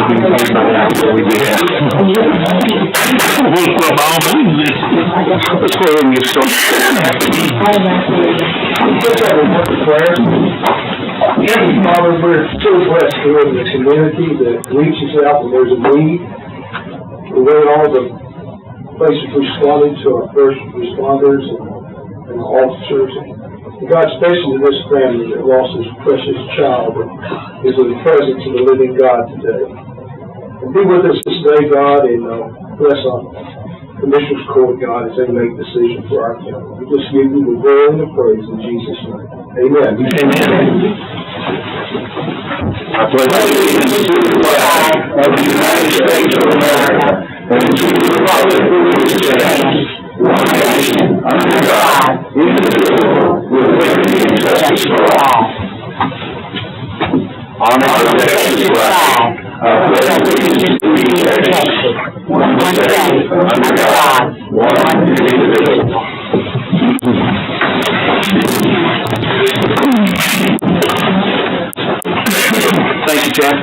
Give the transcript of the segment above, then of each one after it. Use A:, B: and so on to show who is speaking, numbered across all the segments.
A: being paid by that, so we did. Let's go ahead and get started.
B: Heavenly Father, we're so blessed to live in a community that reaches out when there's a need. We read all the places responding to our first responders and officers. And God, especially to this family that lost his precious child, and is in the presence of the living God today. And be with us this day, God, and bless our Commissioner's Court, God, as they make decisions for our county. We just give you the glory and the praise in Jesus' name. Amen. Amen.
A: I pledge allegiance to the flag of the United States of America and to the republic for which it stands, one nation, under God, indivisible, with liberty and justice for all. Honor the Texas flag. I pledge allegiance to the Texas, one state, under God, one indivisible. Thank you, Chad.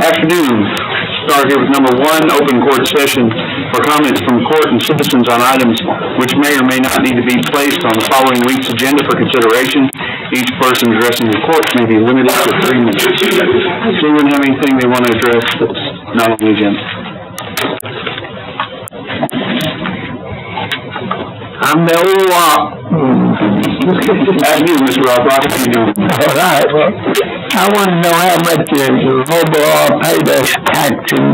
A: Afternoon. Start here with number 1, open court session for comments from court and citizens on items which may or may not need to be placed on the following week's agenda for consideration. Each person addressing the court may be limited to 3 minutes. Does anyone have anything they want to address that's not on the agenda?
C: I'm the old Rock.
A: As you, Mr. Rock, how are you doing?
C: All right. Well, I want to know how much the overall paid us taxing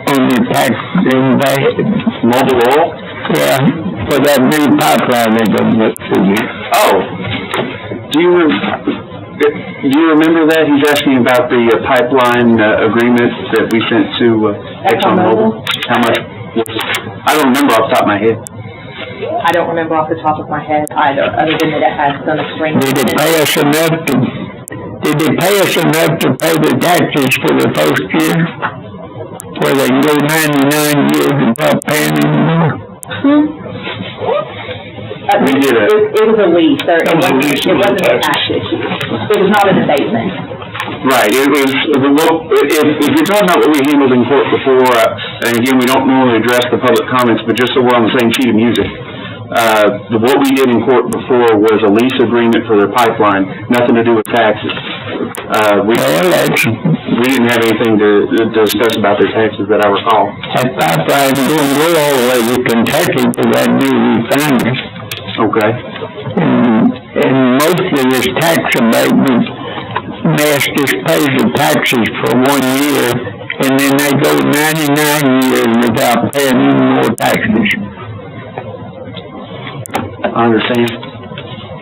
C: on the tax investment.
A: Mobile oil?
C: Yeah, for that new pipeline they're going to get to you.
A: Oh. Do you remember that? He's asking about the pipeline agreement that we sent to ExxonMobil. How much? I don't remember off the top of my head.
D: I don't remember off the top of my head either, other than that it has some agreement.
C: Did they pay us enough to pay the taxes for the first year? Where they go 99 years without paying anymore?
A: We did it.
D: It was a lease. It wasn't a tax issue. It was not an abatement.
A: Right. It was. If you're talking about what we handled in court before, and again, we don't normally address the public comments, but just so we're on the same sheet of music, what we did in court before was a lease agreement for their pipeline, nothing to do with taxes. We didn't have anything to discuss about their taxes that I recall.
C: That pipeline didn't go all the way to Kentucky for that new refinery.
A: Okay.
C: And most of this tax abatement mess just pays the taxes for 1 year, and then they go 99 years without paying any more taxes.
A: I understand.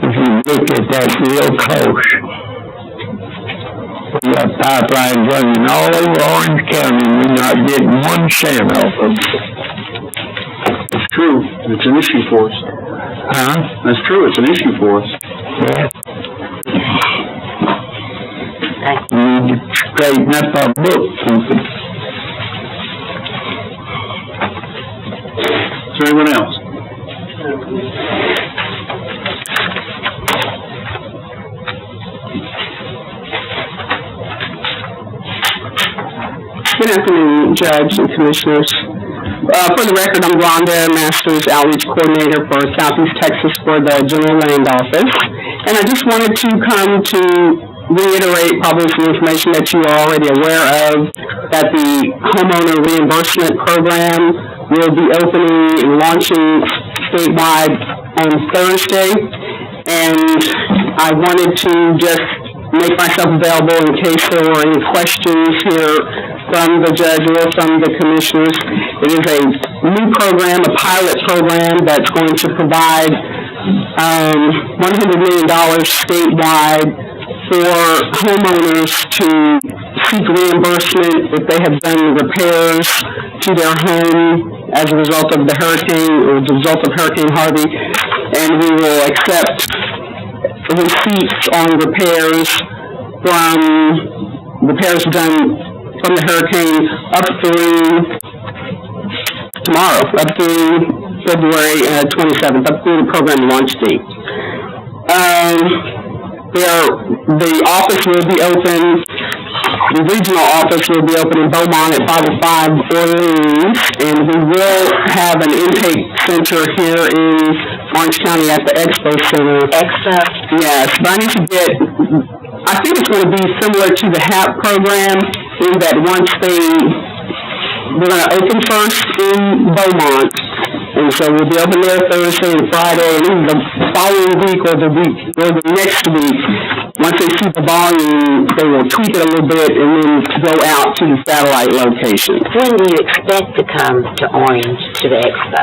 C: If you look at that real close, we got pipelines running all over Orange County, and we're not getting 1 cent off of them.
A: It's true. It's an issue for us.
C: Huh?
A: That's true. It's an issue for us.
C: Yeah. We need to straighten up our books.
A: Is there anyone else?
E: Good afternoon, Judge and Commissioners. For the record, I'm Rhonda Masters, Outreach Coordinator for Southeast Texas for the General Land Office. And I just wanted to come to reiterate probably some information that you are already aware of, that the homeowner reimbursement program will be opening and launching statewide on Thursday. And I wanted to just make myself available in case there were any questions here from the judge or from the commissioners. It is a new program, a pilot program that's going to provide $100 million statewide for homeowners to seek reimbursement if they have done repairs to their home as a result of the hurricane or as a result of Hurricane Harvey. And we will accept receipts on repairs done from the hurricane up through tomorrow, up through February 27th, up through the program launch date. The office will be open, the regional office will be open in Beaumont at 505 Orleans, and we will have an intake center here in Orange County at the Expo Center.
D: Extra.
E: Yes, but I need to I think it's going to be similar to the HAP program in that we're going to open first in Beaumont, and so we'll be open there Thursday and Friday, and then the following week or the next week, once they see the volume, they will tweak it a little bit and then go out to the satellite locations.
D: When do you expect to come to Orange to the expo?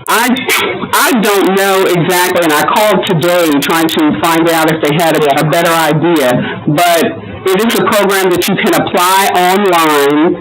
E: I don't know exactly, and I called today trying to find out if they had a better idea, but it is a program that you can apply online,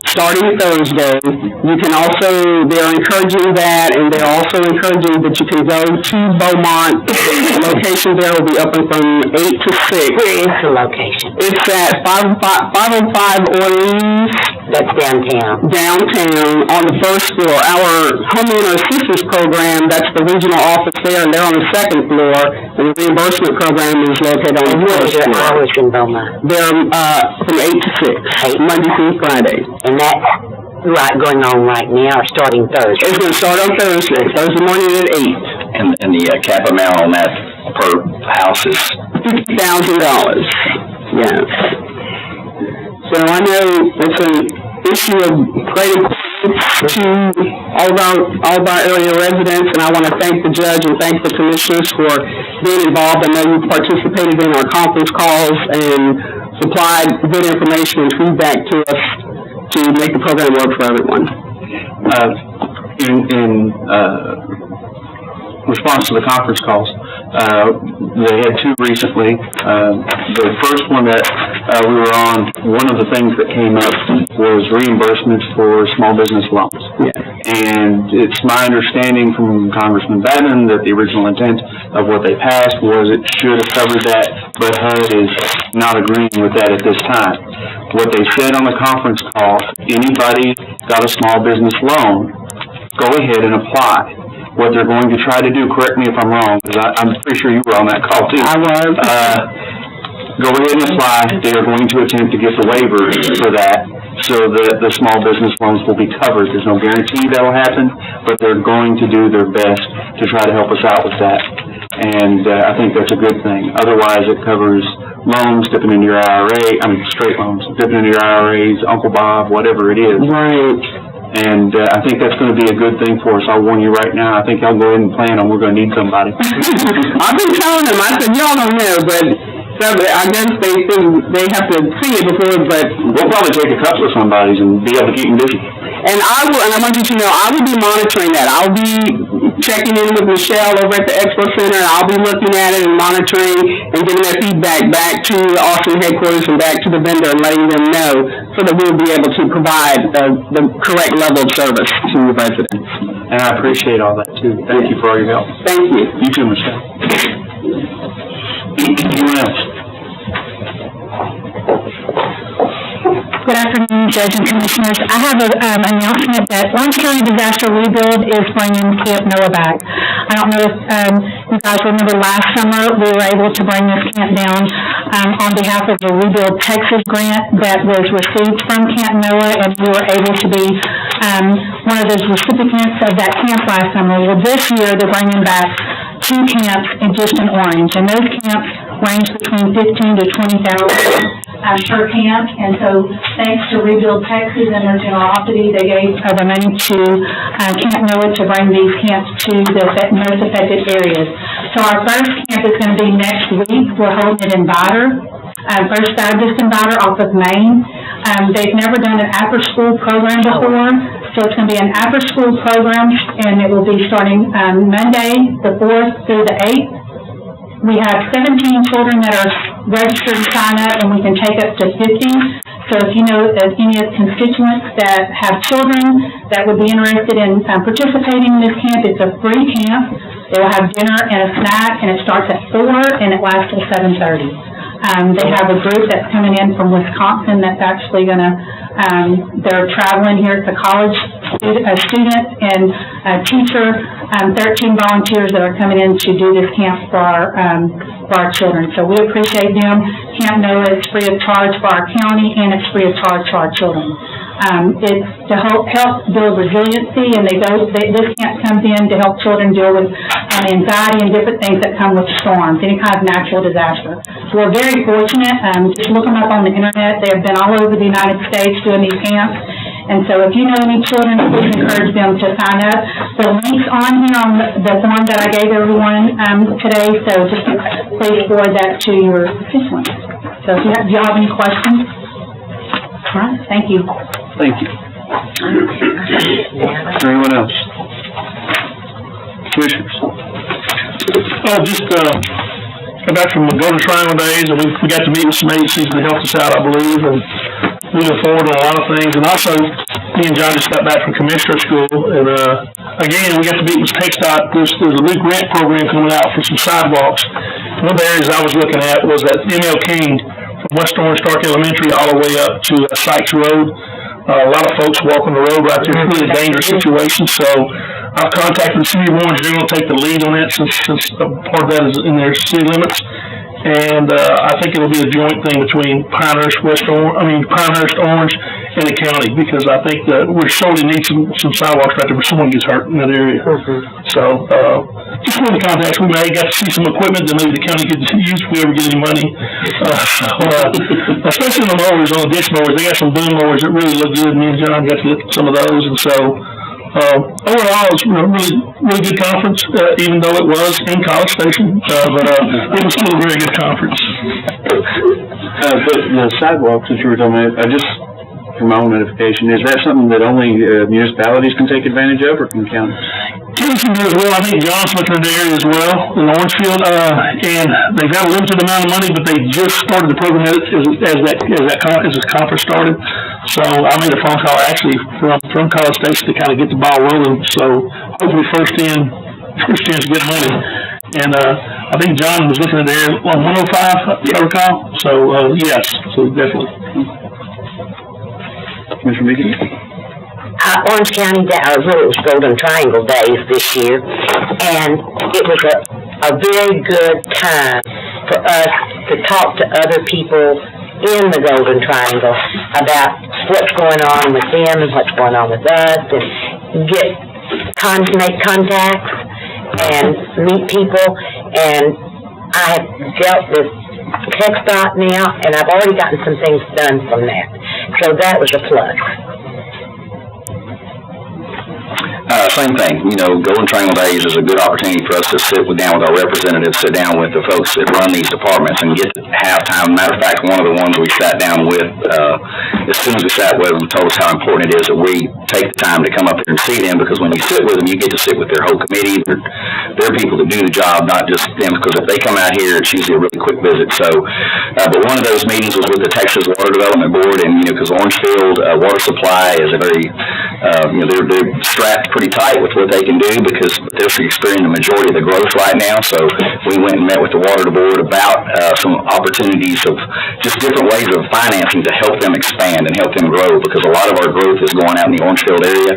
E: starting Thursday. You can also, they're encouraging that, and they're also encouraging that you can go to Beaumont. The location there will be open from 8 to 6.
D: Where is the location?
E: It's at 505 Orleans.
D: That's downtown.
E: Downtown, on the first floor. Our homeowner assistance program, that's the regional office there, and they're on the second floor, and the reimbursement program is located on the
D: What is
E: first
D: your
E: floor.
D: hours in Beaumont?
E: They're, from 8 to 6, Monday through Friday.
D: And that's going on right now, or starting Thursday?
E: It's gonna start on Thursday morning at 8.
C: And the cap amount on that per house is
E: $50,000, yes. So I know it's an issue of great importance to all of our area residents, and I want to thank the judge and thank the commissioners for being involved. I know you participated in our conference calls and supplied good information and feedback to us to make the program work for everyone.
A: In response to the conference calls, they had two recently. The first one that we were on, one of the things that came up was reimbursements for small business loans.
E: Yeah.
A: And it's my understanding from Congressman Bannon that the original intent of what they passed was it should have covered that, but HUD is not agreeing with that at this time. What they said on the conference call, anybody got a small business loan, go ahead and apply. What they're going to try to do, correct me if I'm wrong, because I'm pretty sure you were on that call too.
E: I was.
A: Go ahead and apply. They are going to attempt to get the waiver for that so that the small business loans will be covered. There's no guarantee that'll happen, but they're going to do their best to try to help us out with that. And I think that's a good thing. Otherwise, it covers loans dipping into your IRA, straight loans, dipping into your IRAs, Uncle Bob, whatever it is.
E: Right.
A: And I think that's going to be a good thing for us. I'll warn you right now. I think y'all go ahead and plan on we're going to need somebody.
E: I've been telling them. I said, y'all don't know, but I guess they think they have to see it before, but
A: We'll probably take a couple of somebody's and be able to keep them busy.
E: and I want you to know, I will be monitoring that. I'll be checking in with Michelle over at the Expo Center, and I'll be looking at it and monitoring and giving that feedback back to the Austin headquarters and back to the vendor and letting them know so that we'll be able to provide the correct level of service to the residents.
A: And I appreciate all that too. Thank you for all your help.
E: Thank you.
A: You too, Michelle. Anyone else?
F: Good afternoon, Judge and Commissioners. I have an announcement that Orange County Disaster Rebuild is bringing Camp Noah back. I don't know if you guys remember last summer we were able to bring this camp down on behalf of the Rebuild Texas grant that was received from Camp Noah, and we were able to be one of those recipients of that camp last summer. Well, this year they're bringing back 2 camps in Orange, and those camps range between 15 to 20,000 per camp. And so, thanks to Rebuild Texas and their generosity, they gave the money to Camp Noah to bring these camps to the most affected areas. So our first camp is going to be next week. We're holding it in Vidor, First Baptist in Vidor off of Main. They've never done an after-school program before, so it's going to be an after-school program, and it will be starting Monday, the 4th through the 8th. We have 17 children that are registered to sign up, and we can take up to 50. So if you know of any of the constituents that have children that would be interested in participating in this camp, it's a free camp. They will have dinner and a snack, and it starts at 4 and it lasts till 7:30. They have a group that's coming in from Wisconsin that's actually going to, they're traveling here. It's a college student and a teacher 13 volunteers that are coming in to do this camp for our children. So we appreciate them. Camp NOAA is free of charge for our county, and it's free of charge for our children. It's to help build resiliency, and this camp comes in to help children deal with anxiety and different things that come with storms, any kind of natural disaster. So we're very fortunate. Just look them up on the internet. They have been all over the United States doing these camps. And so if you know any children, please encourage them to sign up. The link's on here on the form that I gave everyone today, so just please forward that to your constituents. So if do you have any questions? All right, thank you.
A: Thank you. Anyone else? Commissioners?
G: Just, got back from the Golden Triangle days, and we got to meet with some agencies that helped us out, I believe, and moving forward on a lot of things. And also, me and John just got back from Commissioner School, and, again, we got to meet with TxDOT. There's a new grant program coming out for some sidewalks. One of the areas I was looking at was at M.L. King, from West Orange Stark Elementary all the way up to Sykes Road. A lot of folks walking the road right there. It's really a dangerous situation, so I've contacted the City of Orange. They're going to take the lead on that since part of that is in their city limits. And I think it'll be a joint thing between Pinehurst, Pinehurst, Orange, and the county, because I think that we sorely need some sidewalks right there where someone gets hurt in that area. So just one of the contacts we made, got to see some equipment that maybe the county could use if we ever get any money. Especially on the mowers, on the ditch mowers, they got some boom mowers that really look good. Me and John got to look at some of those, and so overall, it's really good conference, even though it was in College Station, but it was still a very good conference.
A: But the sidewalks that you were talking about, for my own edification, is that something that only municipalities can take advantage of, or can counties?
G: Counties can do as well. I think John's looking at the area as well, in Orangefield, and they've got a limited amount of money, but they just started the program as this conference started. So I made a phone call actually from College Station to kind of get the ball rolling. So hopefully first in to get money. And I think John was looking at the area on 105, if I recall. So yes, so definitely.
A: Commissioner Meekin?
H: Orange County, it was Golden Triangle Days this year, and it was a very good time for us to talk to other people in the Golden Triangle about what's going on with them and what's going on with us, and make contacts and meet people. And I have dealt with TxDOT now, and I've already gotten some things done from that. So that was a plus.
I: Same thing, Golden Triangle Days is a good opportunity for us to sit down with our representatives, sit down with the folks that run these departments, and get to have time. Matter of fact, one of the ones we sat down with, as soon as we sat with them, told us how important it is that we take the time to come up here and see them, because when you sit with them, you get to sit with their whole committee. They're people that do the job, not just them, because if they come out here, it's usually a really quick visit. So, but one of those meetings was with the Texas Water Development Board, and, because Orangefield water supply is a very, they're strapped pretty tight with what they can do, because they're experiencing the majority of the growth right now. So we went and met with the Water Board about some opportunities of just different ways of financing to help them expand and help them grow, because a lot of our growth is going out in the Orangefield area.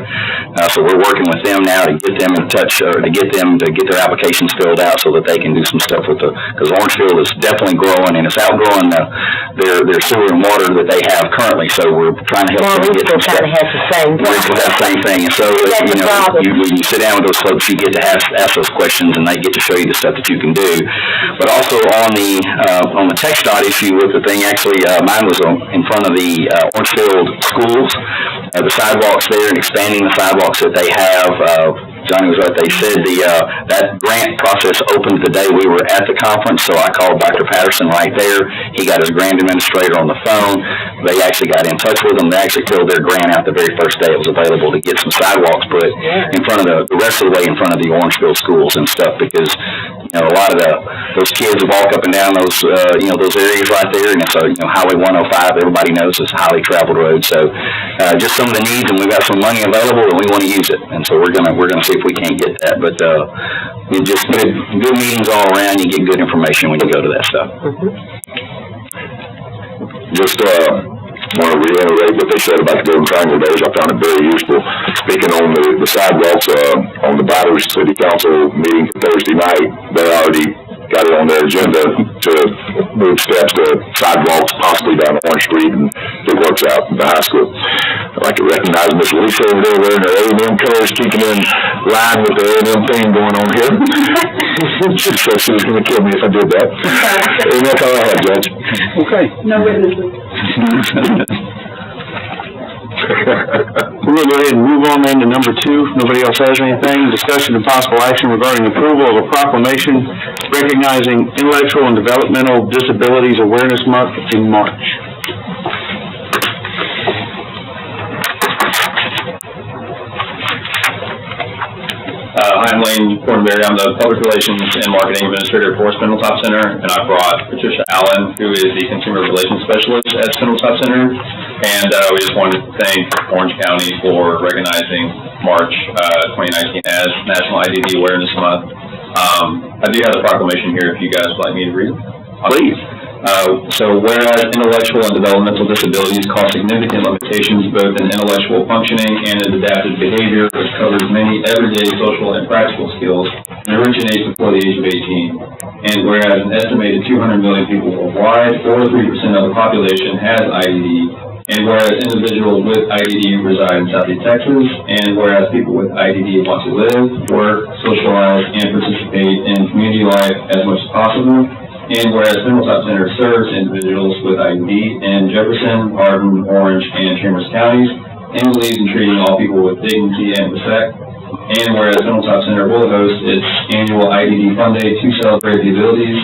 I: So we're working with them now to get them in touch, or to get them to get their applications filled out so that they can do some stuff with because Orangefield is definitely growing, and it's outgrowing their sewer and water that they have currently. So we're trying to help them get some stuff.
H: Kind of has the same problem.
I: That same thing. And so, when you sit down with those folks, you get to ask those questions, and they get to show you the stuff that you can do. But also on the TxDOT issue with the thing, actually, mine was in front of the Orangefield schools, the sidewalks there, and expanding the sidewalks that they have. Johnny was right. They said that grant process opened the day we were at the conference, so I called Dr. Patterson right there. He got his grant administrator on the phone. They actually got in touch with them. They actually filled their grant out the very first day it was available to get some sidewalks put in front of the rest of the way in front of the Orangefield schools and stuff, because a lot of those kids walk up and down those those areas right there, and it's Highway 105. Everybody knows it's a highly traveled road. So just some of the needs, and we've got some money available, and we want to use it. And so we're gonna see if we can't get that. But just good meetings all around. You get good information when you go to that stuff. Just
J: want to reiterate what they said about the Golden Triangle Days. I found it very useful. Speaking on the sidewalks, on the Baton City Council meeting Thursday night, they already got it on their agenda to move steps to sidewalks, possibly down Orange Street, and it works out in the high school. I'd like to recognize Miss Lisa over there wearing her A&M colors, keeping in line with the A&M thing going on here. She said she was going to kill me if I did that. And that's all I have, Judge.
G: Okay.
D: No witnesses.
A: We're going to go ahead and move on then to number 2. If nobody else has anything. Discussion and possible action regarding approval of a proclamation recognizing Intellectual and Developmental Disabilities Awareness Month in March.
K: Hi, I'm Lane Cornberry. I'm the Public Relations and Marketing Administrator for Spindletop Center, and I brought Patricia Allen, who is the Consumer Relations Specialist at Spindletop Center, and we just wanted to thank Orange County for recognizing March 2019 as National IDD Awareness Month. I do have the proclamation here if you guys would like me to read it.
A: Please.
K: So whereas intellectual and developmental disabilities cause significant limitations both in intellectual functioning and in adaptive behavior, which covers many everyday social and practical skills, and originates before the age of 18. And whereas an estimated 200 million people worldwide, or 3% of the population, has IDD, and whereas individuals with IDD reside in Southeast Texas, and whereas people with IDD want to live, work, socialize, and participate in community life as much as possible, and whereas Spindletop Center serves individuals with IDD in Jefferson, Hardin, Orange, and Chambers counties, and believes in treating all people with dignity and respect, and whereas Spindletop Center will host its annual IDD Fun Day to celebrate the abilities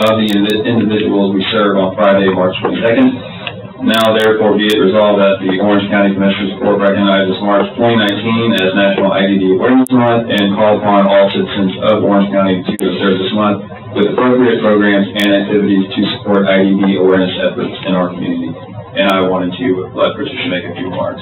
K: of the individuals we serve on Friday, March 22nd. Now, therefore, be it resolved that the Orange County Commissioners Court recognizes March 2019 as National IDD Awareness Month and call upon all citizens of Orange County to observe this month with appropriate programs and activities to support IDD awareness efforts in our community. And I wanted to let Patricia make a few remarks.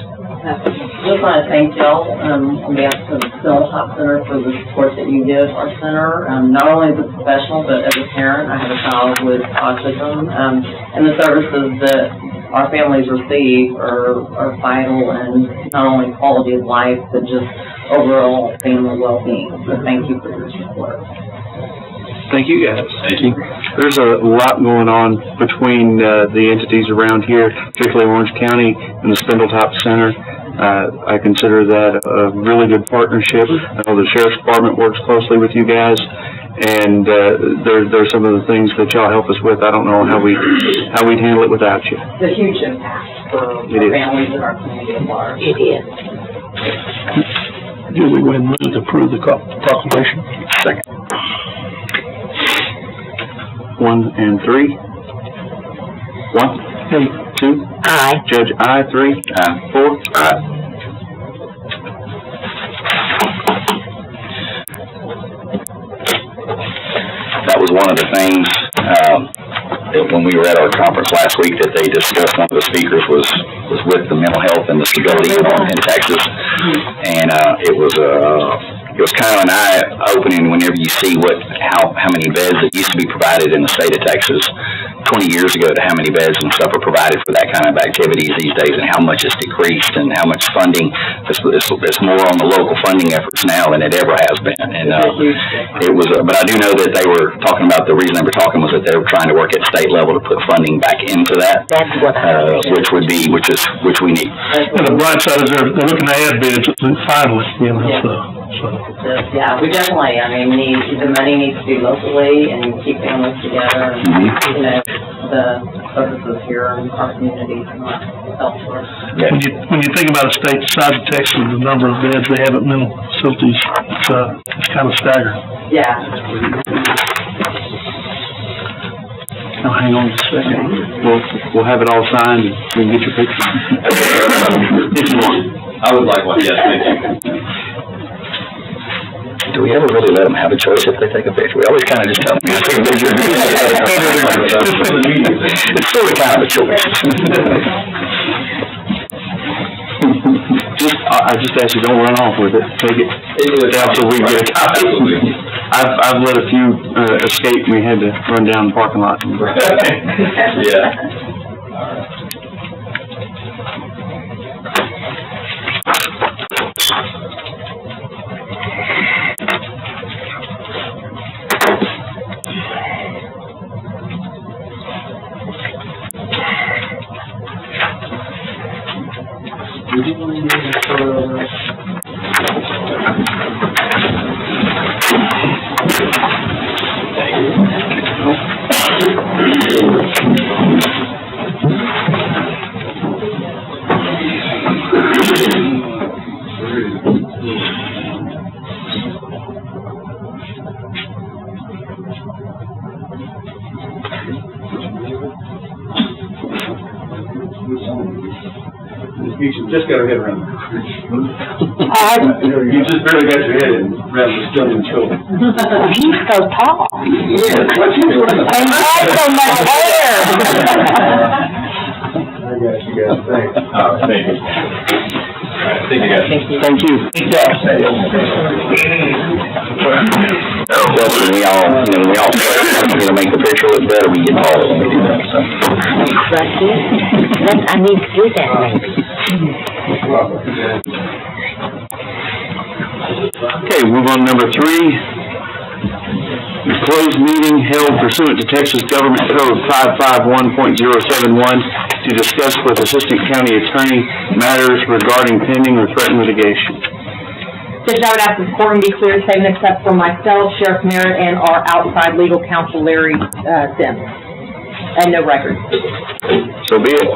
D: Just want to thank y'all, on behalf of the Spindletop Center for the support that you give our center, not only as a professional, but as a parent. I have a child with autism, and the services that our families receive are vital and not only quality of life, but just overall family well-being. So thank you for your support.
A: Thank you, guys. Thank you. There's a lot going on between the entities around here, particularly Orange County and the Spindletop Center. I consider that a really good partnership. I know the Sheriff's Department works closely with you guys, and there's some of the things that y'all help us with. I don't know how we'd handle it without you.
D: It's a huge impact for our families and our community at large.
H: It is.
G: Julie Wynn moved to approve the proclamation.
I: Second.
A: 1 and 3. 1.
G: Hey.
A: 2.
H: Aye.
A: Judge, aye. 3.
I: Aye.
A: 4. Aye.
I: That was one of the things, that when we were at our conference last week that they discussed, one of the speakers was with the mental health and the stability in Texas. And, it was kind of an eye-opening whenever you see how many beds that used to be provided in the state of Texas 20 years ago to how many beds and stuff are provided for that kind of activities these days, and how much it's decreased and how much funding it's more on the local funding efforts now than it ever has been. And it was, but I do know that they were talking about, the reason they were talking was that they were trying to work at state level to put funding back into that,
H: That's what
I: which we need.
G: And the bright side is they're looking to add bids finally, you know, so.
D: Yeah, we definitely, the money needs to be locally and keep families together and, the services here in our community are not elsewhere.
G: When you think about a state the size of Texas, the number of beds they have at mental facilities, it's kind of staggering.
D: Yeah.
A: Now, hang on just a second. We'll have it all signed and we can get your picture. If you want.
K: I would like one, yes, thank you.
I: Do we ever really let them have a choice if they take a picture? We always kind of just tell them to take a picture. It's sort of kind of a choice.
A: I just ask you, don't run off with it. Take it down so we can get a copy. I've let a few escape and we had to run down the parking lot.
K: Yeah.
L: You just got to get around. You just barely got your head in around the stunning children.
H: He's so tall. And has so much hair.
L: I got you guys, thanks.
K: Thank you. Thank you, guys.
C: Thank you.
I: Well, when we all, make the picture look better, we get all of them to do that, so.
H: I need to do that maybe.
A: Okay, move on to number 3. The closed meeting held pursuant to Texas Government Code 551.071 to discuss with Assistant County Attorney matters regarding pending or threatened litigation.
M: Judge, I would ask this court to be clear, save and except for myself, Sheriff Merritt, and our outside legal counsel, Larry Sims. And no records.
A: So be it.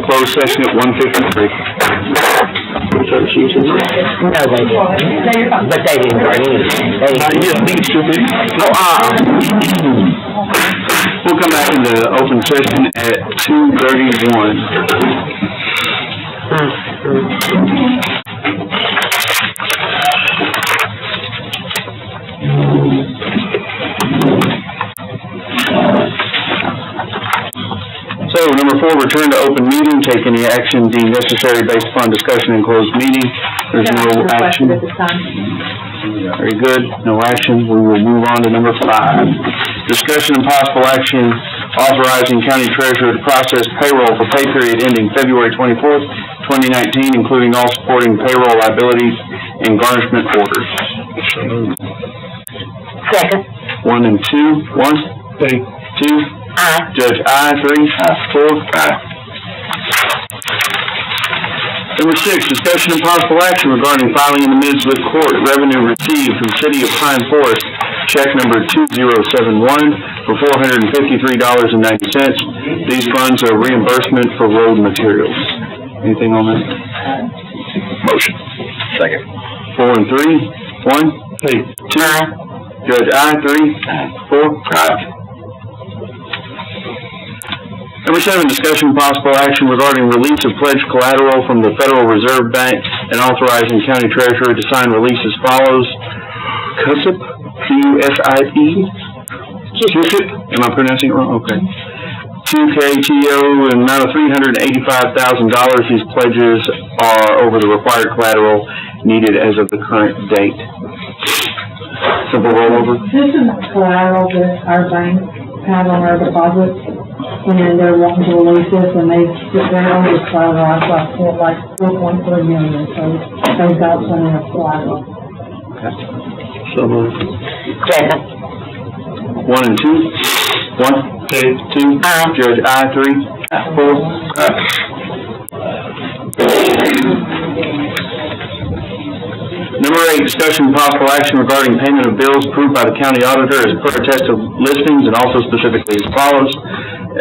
A: Closed session at 1:53.
H: No, they didn't. But they didn't bring anything.
A: We'll come back into open session at 2:31. So, number 4, return to open meeting, take any action deemed necessary based upon discussion in closed meeting. There's no action.
M: At this time.
A: Very good, no action. We will move on to number 5. Discussion and possible action authorizing county treasurer to process payroll for pay period ending February 24th, 2019, including all supporting payroll liabilities and garnishment orders.
H: Second.
A: 1 and 2. 1. 2.
H: Aye.
A: Judge, aye. 3. 4. Aye. Number 6, discussion and possible action regarding filing in the Midswood Court revenue received from City of Pine Forest, check number 2071 for $453.90. These funds are reimbursement for road materials. Anything on that?
I: Motion. Second.
A: 4 and 3. 1. 2.
H: Aye.
A: Judge, aye. 3. 4.
I: Aye.
A: Number 7, discussion and possible action regarding release of pledged collateral from the Federal Reserve Bank and authorizing county treasurer to sign release as follows. CUSIP? C-U-S-I-E? CUSIP? Am I pronouncing it wrong? Okay. 2KTO, an amount of $385,000. These pledges are over the required collateral needed as of the current date. Simple rollover.
F: This is collateral that our bank has on our deposits, and they're wanting to release this, and they're only collateralized for like $4.3 million, so they've got plenty of collateral.
A: Okay. So moved.
H: Second.
A: 1 and 2. 1. 2.
H: Aye.
A: Judge, aye. 3. 4.
I: Aye.
A: Number 8, discussion and possible action regarding payment of bills approved by the county auditor as per attest of listings and also specifically as follows.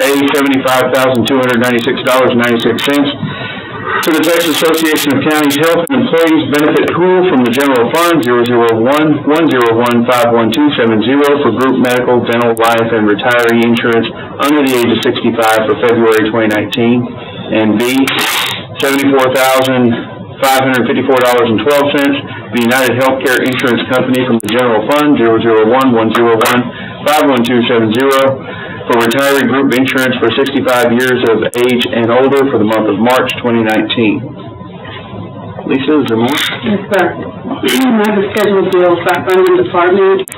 A: A, $75,296.96 to the Texas Association of Counties Health and Employees Benefit Pool from the General Fund 001-101-51270 for group medical, dental, life, and retiree insurance under the age of 65 for February 2019. And B, $74,554.12 the United Healthcare Insurance Company from the General Fund 001-101-51270 for retiree group insurance for 65 years of age and older for the month of March 2019. Lisa, is there more?
E: Yes, sir. I have a scheduled bills by funding department.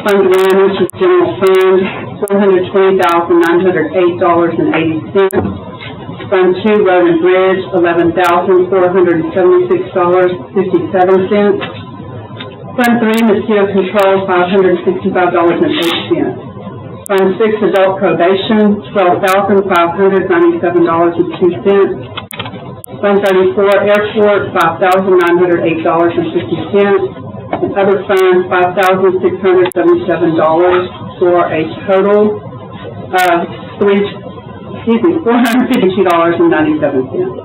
E: Fund 1, which is general fund, $420,908.80. Fund 2, road and bridge, $11,476.57. Fund 3, mosquito control, $565.08. Fund 6, adult probation, $12,597.02. Fund 34, airport, $5,908.50. And other funds, $5,677 for a total of $452.97.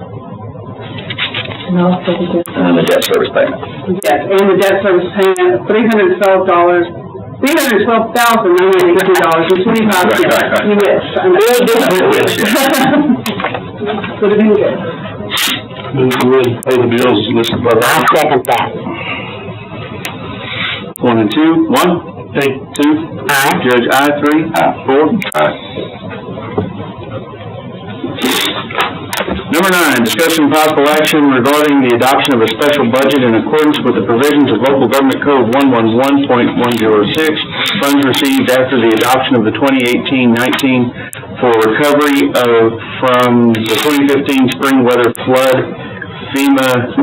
I: And the debt service payment.
E: Yes, and the debt service payment of $312,982.25. You wish, I know. Would have been good.
G: Move to pay the bills as listed by the.
H: I second that.
A: 1 and 2, 1,
G: Aye.
A: 2,
H: Aye.
A: Judge, aye, 3, 4. Number 9, discussion and possible action regarding the adoption of a special budget in accordance with the provisions of Local Government Code 111.106, funds received after the adoption of the 2018-19 for recovery from the 2015 spring weather flood FEMA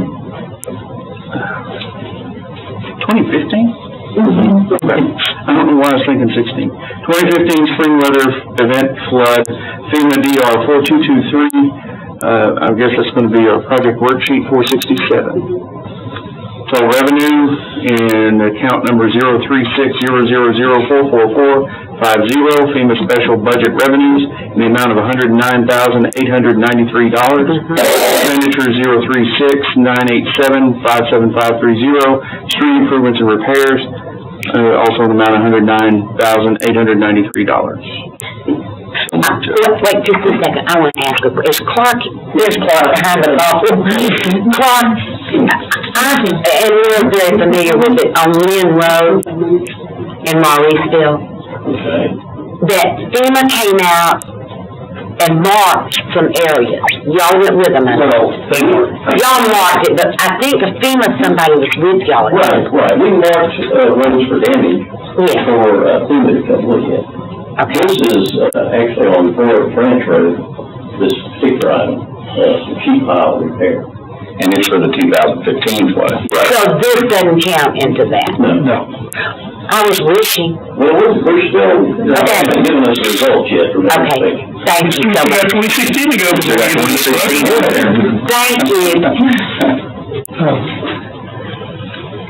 A: 2015? I don't know why I was thinking 16. 2015 spring weather event flood, FEMA DR 4223. I guess that's going to be our project worksheet 467. Total revenue in account number 03600044450, FEMA special budget revenues in the amount of $109,893. Expenditure 036-987-57530, street improvements and repairs, also in the amount of $109,893.
H: Wait just a second, I want to ask a question. Is Clark, there's Clark behind the ball. Clark, and we're very familiar with it on Lynn Road in Mauriceville. That FEMA came out and marked some areas. Y'all went with them. Y'all marked it, but I think the FEMA somebody was with y'all.
K: Right. We marked, roads for damage
H: Yeah.
K: for, FEMA to come look at.
H: Okay.
K: This is, actually on Florida Branch Road, this particular item, some sheet pile repair.
I: And it's for the 2015 flood. Right.
H: So this doesn't count into that.
K: No.
H: I was wishing.
K: Well, we're still, haven't given us the results yet from that
H: Okay,
K: inspection.
H: thank you so
G: We got
H: much.
G: 2016 to go before we get to this.
H: Thank you.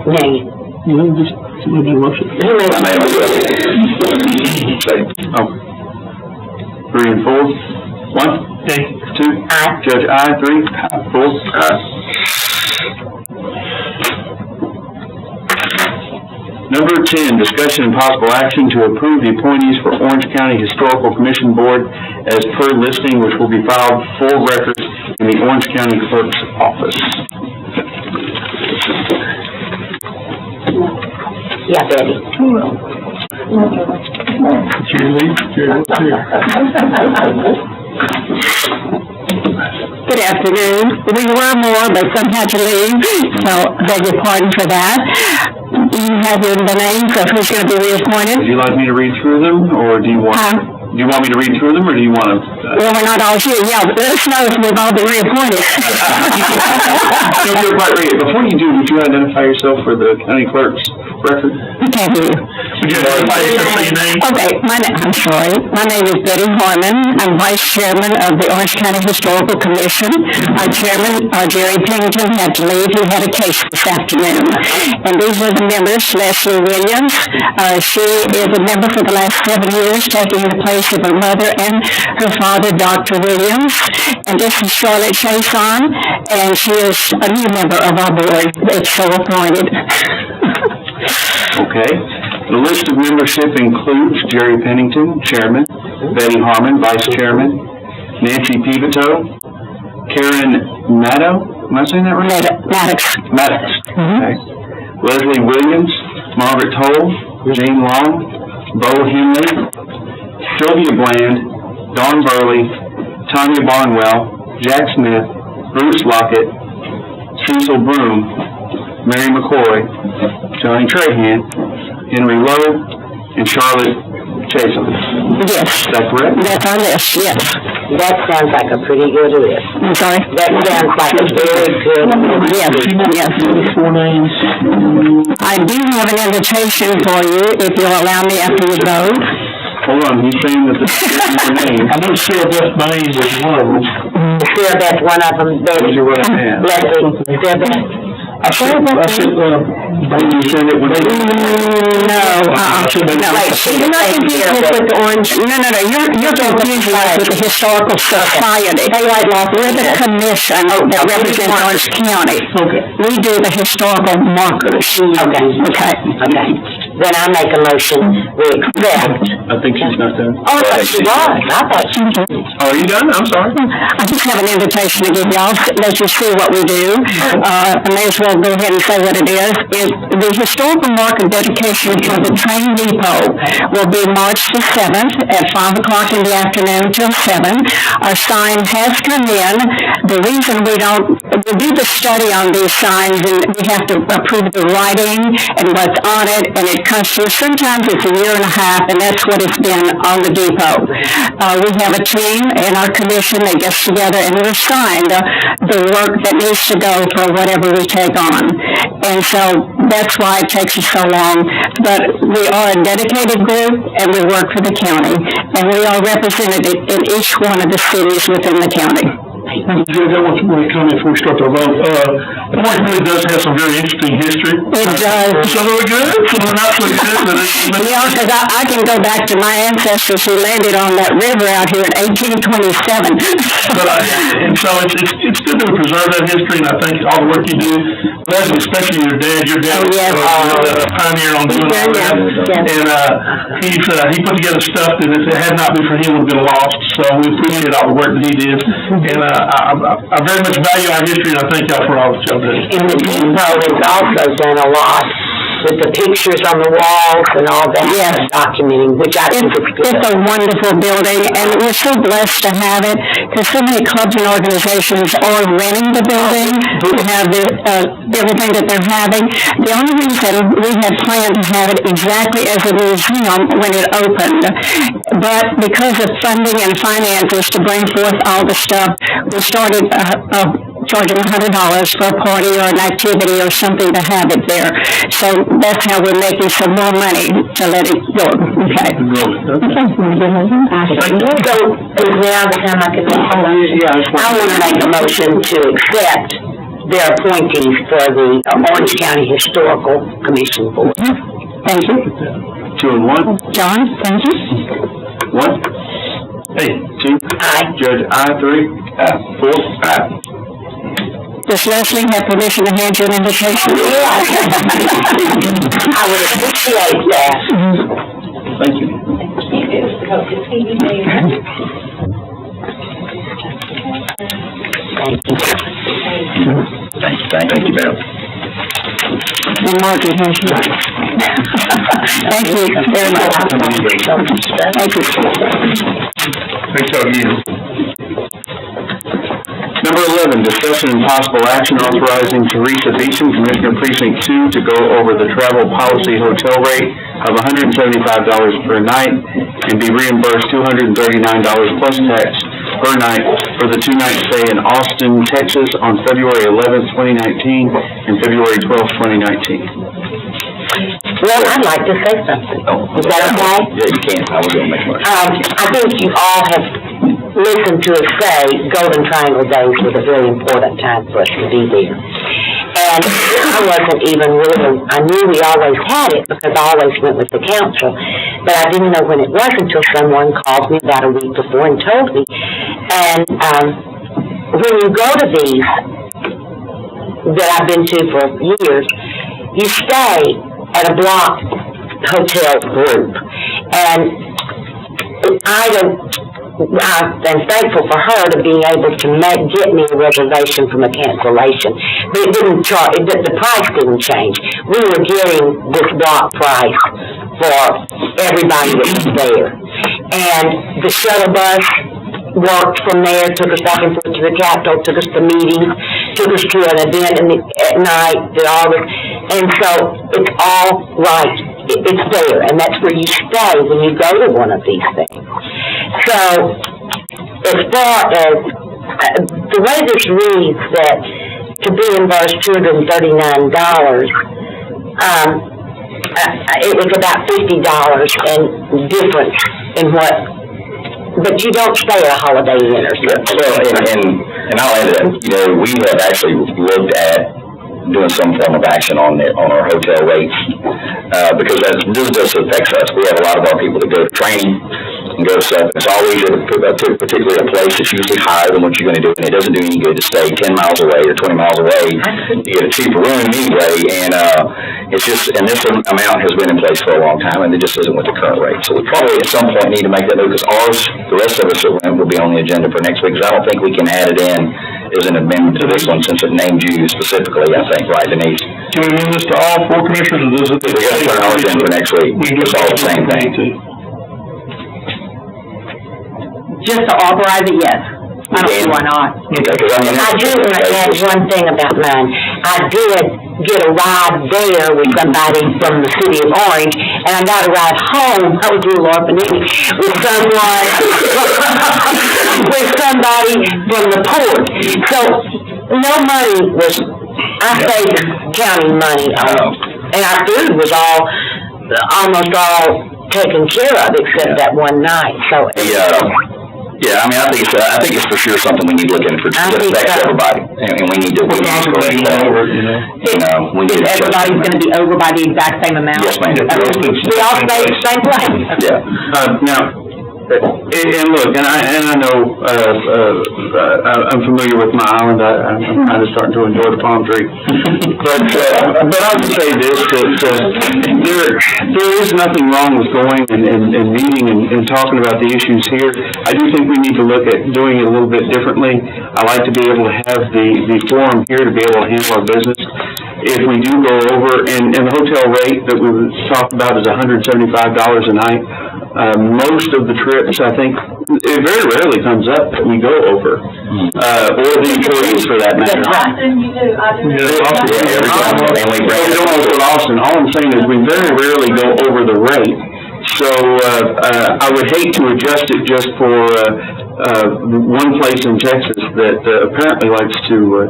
H: Nay.
G: Somebody made a motion.
H: Who made
I: I made a motion.
A: 3 and 4, 1,
G: Okay.
A: 2,
H: Aye.
A: Judge, aye, 3, 4. Number 10, discussion and possible action to approve the appointees for Orange County Historical Commission Board as per listing, which will be filed for record in the Orange County Clerk's office.
H: Yeah, Betty.
F: Good afternoon. We were more, but some had to leave, so beg your pardon for that. You have the names of who's going to be reappointed?
A: Would you like me to read through them, or do you want me to read through them, or do you want to?
F: Well, we're not all here, yeah, but let us know if we've all been reappointed.
A: No, you're quite right. Before you do, would you identify yourself for the county clerk's record?
F: Can't hear you.
G: Would you identify yourself by your name?
F: Okay, I'm sorry. My name is Betty Harmon. I'm Vice Chairman of the Orange County Historical Commission. Our Chairman, Jerry Pennington, had to leave. He had a case this afternoon. And these are the members. Leslie Williams. She is a member for the last 7 years, taking the place of her mother and her father, Dr. Williams. And this is Charlotte Chason, and she is a new member of our board. It's so appointed.
A: Okay. The list of membership includes Jerry Pennington, Chairman, Betty Harmon, Vice Chairman, Nancy Pivito, Karen Maddow, am I saying that right? Maddox. Okay. Leslie Williams, Margaret Toll, Jane Long, Bo Henley, Sylvia Bland, Dawn Burley, Tanya Barnwell, Jack Smith, Bruce Lockett, Cecil Broom, Mary McCoy, Johnny Trahan, Henry Lowe, and Charlotte Chason.
F: Yes.
A: Is that correct?
F: That's our list, yes.
H: That sounds like a pretty good list.
F: I'm sorry?
H: That sounds like a very good
F: Yes, yes.
G: 4 names.
F: I do have an invitation for you, if you'll allow me after you vote.
A: Hold on, he's saying that the name.
G: I know Sarah Beth Baines is one of them.
H: Sarah Beth, one of them,
A: Who's your right hand?
H: Leslie, Sarah Beth.
G: I said, Brady said it was.
H: No, wait,
E: You're not confused with the orange, no, you're confused with the Historical Society. We're the commission that represents Orange County.
G: Okay.
E: We do the historical markers.
H: Okay. Then I make a motion, we accept.
A: I think she's not done.
H: Oh, I thought she was, I thought she was.
A: Oh, are you done? I'm sorry.
E: I just have an invitation to give y'all, let you see what we do. I may as well go ahead and say what it is. The historical marker dedication for the train depot will be March the 7th at 5 o'clock in the afternoon till 7. Our sign has come in. The reason we do the study on these signs, and we have to approve the writing and what's on it, and it comes through, sometimes it's a year and a half, and that's what it's been on the depot. We have a team in our commission that gets together and we assign the work that needs to go for whatever we take on. And so that's why it takes us so long. But we are a dedicated group and we work for the county. And we are represented in each one of the cities within the county.
G: Judge, I want to make a comment before we start the vote. Orange really does have some very interesting history.
E: It does.
G: Some of it good, some of it not so good, but
E: Yeah, because I can go back to my ancestors who landed on that river out here in 1827.
G: and so it's good that we preserve that history, and I think all the work you do, Leslie, especially your dad
E: Oh, yes.
G: was a pioneer on doing all that.
E: Yes.
G: And he put together stuff that if it had not been for him would have been lost, so we appreciate all the work that he did. And I very much value our history, and I thank y'all for all that y'all do.
H: And the depot has also done a lot with the pictures on the walls and all that.
E: Yes.
H: Documenting, which I think is good.
E: It's a wonderful building, and we're so blessed to have it, because so many clubs and organizations are renting the building to have everything that they're having. The only reason we had planned to have it exactly as a museum when it opened, but because of funding and finances to bring forth all the stuff, we started charging $100 for a party or an activity or something to have it there. So that's how we're making some more money to let it go. Okay.
H: So, is now the time I can make a motion? I want to make a motion to accept their appointees for the Orange County Historical Commission Board.
E: Thank you.
A: 2 and 1.
E: John, thank you.
A: 1. Hey, 2.
H: Aye.
A: Judge, I, 3. 4. Aye.
E: Does Leslie have permission to hand you an invitation?
H: Yeah. I would appreciate that.
A: Thank you.
I: Thank you, Bill.
E: And Margaret has you. Thank you very much. Thank you.
A: Thanks again. Number 11, discussion and possible action authorizing Teresa Beeson, Commissioner Precinct 2, to go over the travel policy hotel rate of $175 per night and be reimbursed $239 plus tax per night for the 2-night stay in Austin, Texas on February 11th, 2019 and February 12th, 2019.
H: Well, I'd like to say something. Is that okay?
I: Yeah, you can. I was going to make a motion.
H: I think you all have listened to us say Golden Triangle Days was a very important time for us to be there. And I wasn't even really, I knew we always had it because I always went with the council, but I didn't know when it was until someone called me about a week before and told me. And when you go to these that I've been to for years, you stay at a block hotel group. And I've been thankful for her to being able to get me a reservation from a cancellation. But it didn't the price didn't change. We were getting this block price for everybody that was there. And the shuttle bus worked from there, took us back and forth to the Capitol, took us to meetings, took us to an event at night, and so it's all right. It's there, and that's where you stay when you go to one of these things. So, as far as the way this reads, that to be reimbursed $239, it was about $50 and difference in what but you don't stay at a Holiday Inn or something.
I: Well, and I'll add that, you know, we have actually looked at doing some form of action on our hotel rates, because this just affects us. We have a lot of our people that go to training and go to stuff. It's always particularly a place that's usually higher than what you're going to do, and it doesn't do any good to stay 10 miles away or 20 miles away to get a cheaper room anyway, and it's just, and this amount has been in place for a long time, and it just isn't with the current rate. So we probably at some point need to make that move, because ours, the rest of us that went will be on the agenda for next week, because I don't think we can add it in as an amendment to this one, since it named you specifically, I think, right, Denise?
G: Can we move this to all four commissioners, or does it?
I: We got to put ours in for next week. It's all the same thing.
M: Just to authorize it, yes. I don't see why not.
H: I do want to add one thing about mine. I did get a ride there with somebody from the city of Orange, and I got a ride home, oh dear Lord, Benini, with someone, with somebody from the port. So, no money was, I saved the county money on, and our food was almost all taken care of except that one night, so.
I: Yeah, I mean, I think it's for sure something we need to look into for, that affects everybody, and we need to,
M: Everybody's gonna be over by the exact same amount?
I: Yes, ma'am.
M: We all stay the same place?
I: Yeah.
A: Now, and look, and I know, I'm familiar with my island, I'm kind of starting to enjoy the palm tree. But I'll just say this, that, there is nothing wrong with going and meeting and talking about the issues here. I do think we need to look at doing it a little bit differently. I like to be able to have the forum here to be able to handle our business. If we do go over, and the hotel rate that we talked about is $175 a night, most of the trips, I think, it very rarely comes up that we go over, or the employees for that matter.
D: Austin, you do, I do.
I: Every time, and we bring it
A: Don't with Austin, all I'm saying is we very rarely go over the rate. So, I would hate to adjust it just for, one place in Texas that apparently likes to,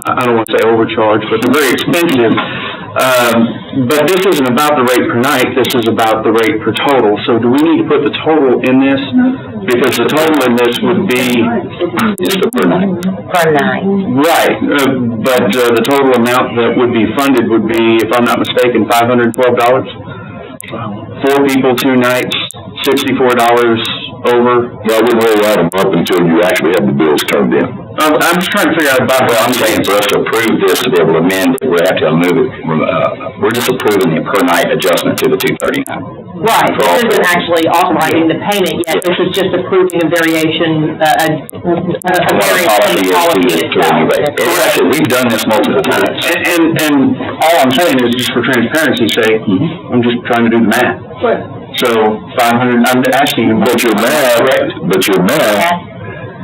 A: I don't want to say overcharge, but they're very expensive. But this isn't about the rate per night, this is about the rate per total. So do we need to put the total in this? Because the total in this would be...
I: Just the per night.
H: Per night.
A: Right, but the total amount that would be funded would be, if I'm not mistaken, $512? 4 people, 2 nights, $64 over.
J: Yeah, I wouldn't really write them up until you actually have the bills turned in.
A: I'm just trying to figure out about
I: Well, I'm saying for us to approve this, to be able to amend it, we have to move it, we're just approving the per night adjustment to the $239.
M: Right, this isn't actually authorizing the payment yet, this is just approving a variation, a variation in the policy itself.
I: Actually, we've done this multiple times.
A: And all I'm saying is, just for transparency's sake, I'm just trying to do the math. So, 500, I'm asking you,
J: But your math,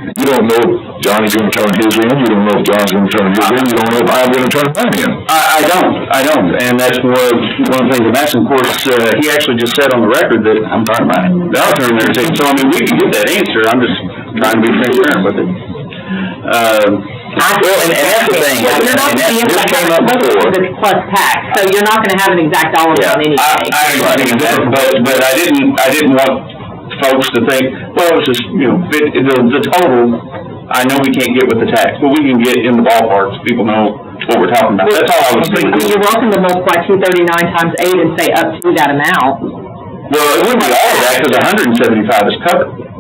J: you don't know if Johnny's gonna turn his in, you don't know if John's gonna turn his in, you don't know if I'm gonna turn mine in.
A: I don't, and that's one of the things I'm asking. Of course, he actually just said on the record that
I: I'm talking about it.
A: they'll turn their thing, so I mean, we can get that answer, I'm just trying to be transparent with it.
I: Well, and that's the thing,
M: You're not gonna be able
I: this
M: to
I: came
M: have
I: up
M: it
I: before.
M: plus tax, so you're not gonna have an exact dollar amount anyway.
A: I understand that, but I didn't want folks to think, well, it's just, the total, I know we can't get with the tax, but we can get in the ballpark, so people know what we're talking about. That's all I was thinking.
M: You're welcome to multiply 239 times 8 and say up to that amount.
A: Well, it wouldn't be all of that, because 175 is covered.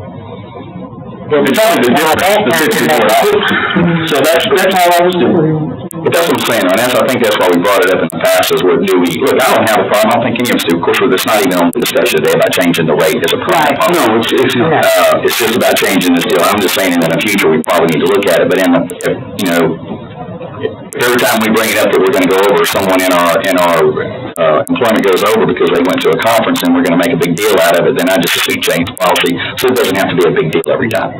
A: It's only the difference, the $64. So that's all I was doing.
I: But that's what I'm saying, and I think that's why we brought it up in the past, is what do we, look, I don't have a problem, I don't think any of us do, of course, it's not even on the discussion today about changing the rate as a permanent policy.
A: No, it's not.
I: It's just about changing this deal, I'm just saying in the future, we probably need to look at it, but every time we bring it up that we're gonna go over, someone in our employment goes over because they went to a conference and we're gonna make a big deal out of it, then I just assume change the policy, so it doesn't have to be a big deal every time.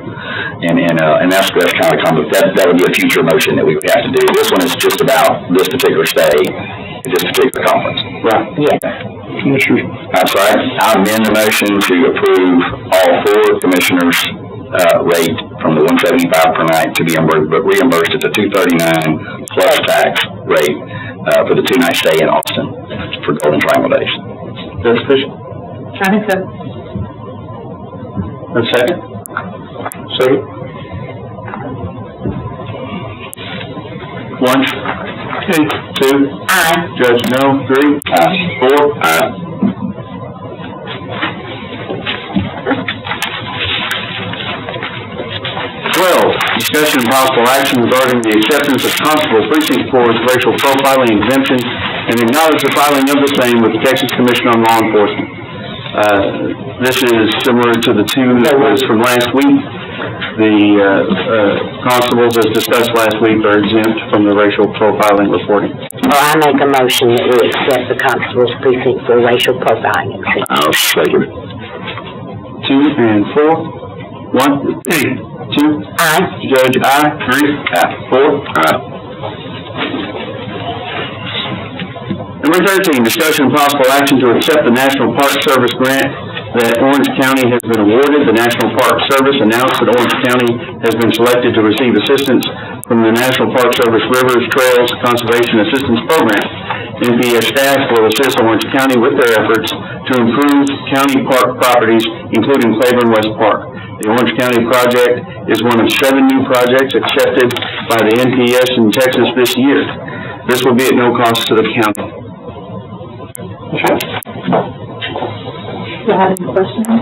I: And that's kind of that would be a future motion that we would have to do. This one is just about this particular stay, this particular conference.
A: Right.
H: Yeah.
G: Commissioners,
I: I'm sorry, I amend the motion to approve all 4 commissioners' rate from the $175 per night to be reimbursed at the $239 plus tax rate for the 2-night stay in Austin for Golden Triangle Days.
A: That's sufficient.
M: I think so.
A: A second? Second. One. Okay. Two.
H: Aye.
A: Judge, no. Three.
I: Aye.
A: Four.
J: Aye.
A: 12, discussion and possible action regarding the acceptance of Constable Precinct 4's racial profiling exemption and acknowledge the filing of the same with the Texas Commission on Law Enforcement. This is similar to the two that was from last week. The constables, as discussed last week, are exempt from the racial profiling reporting.
H: Well, I make a motion that we accept the Constable's Precinct for racial profiling exemption.
J: I'll second it.
A: 2 and 4. 1. 2.
H: Aye.
A: Judge, aye. 3. Aye. 4.
J: Aye.
A: Number 13, discussion and possible action to accept the National Park Service grant that Orange County has been awarded. The National Park Service announced that Orange County has been selected to receive assistance from the National Park Service Rivers Trails Conservation Assistance Program. NPS staff will assist Orange County with their efforts to improve county park properties, including Claiborne West Park. The Orange County project is one of 7 new projects accepted by the NPS in Texas this year. This will be at no cost to the county.
F: Do you have any questions?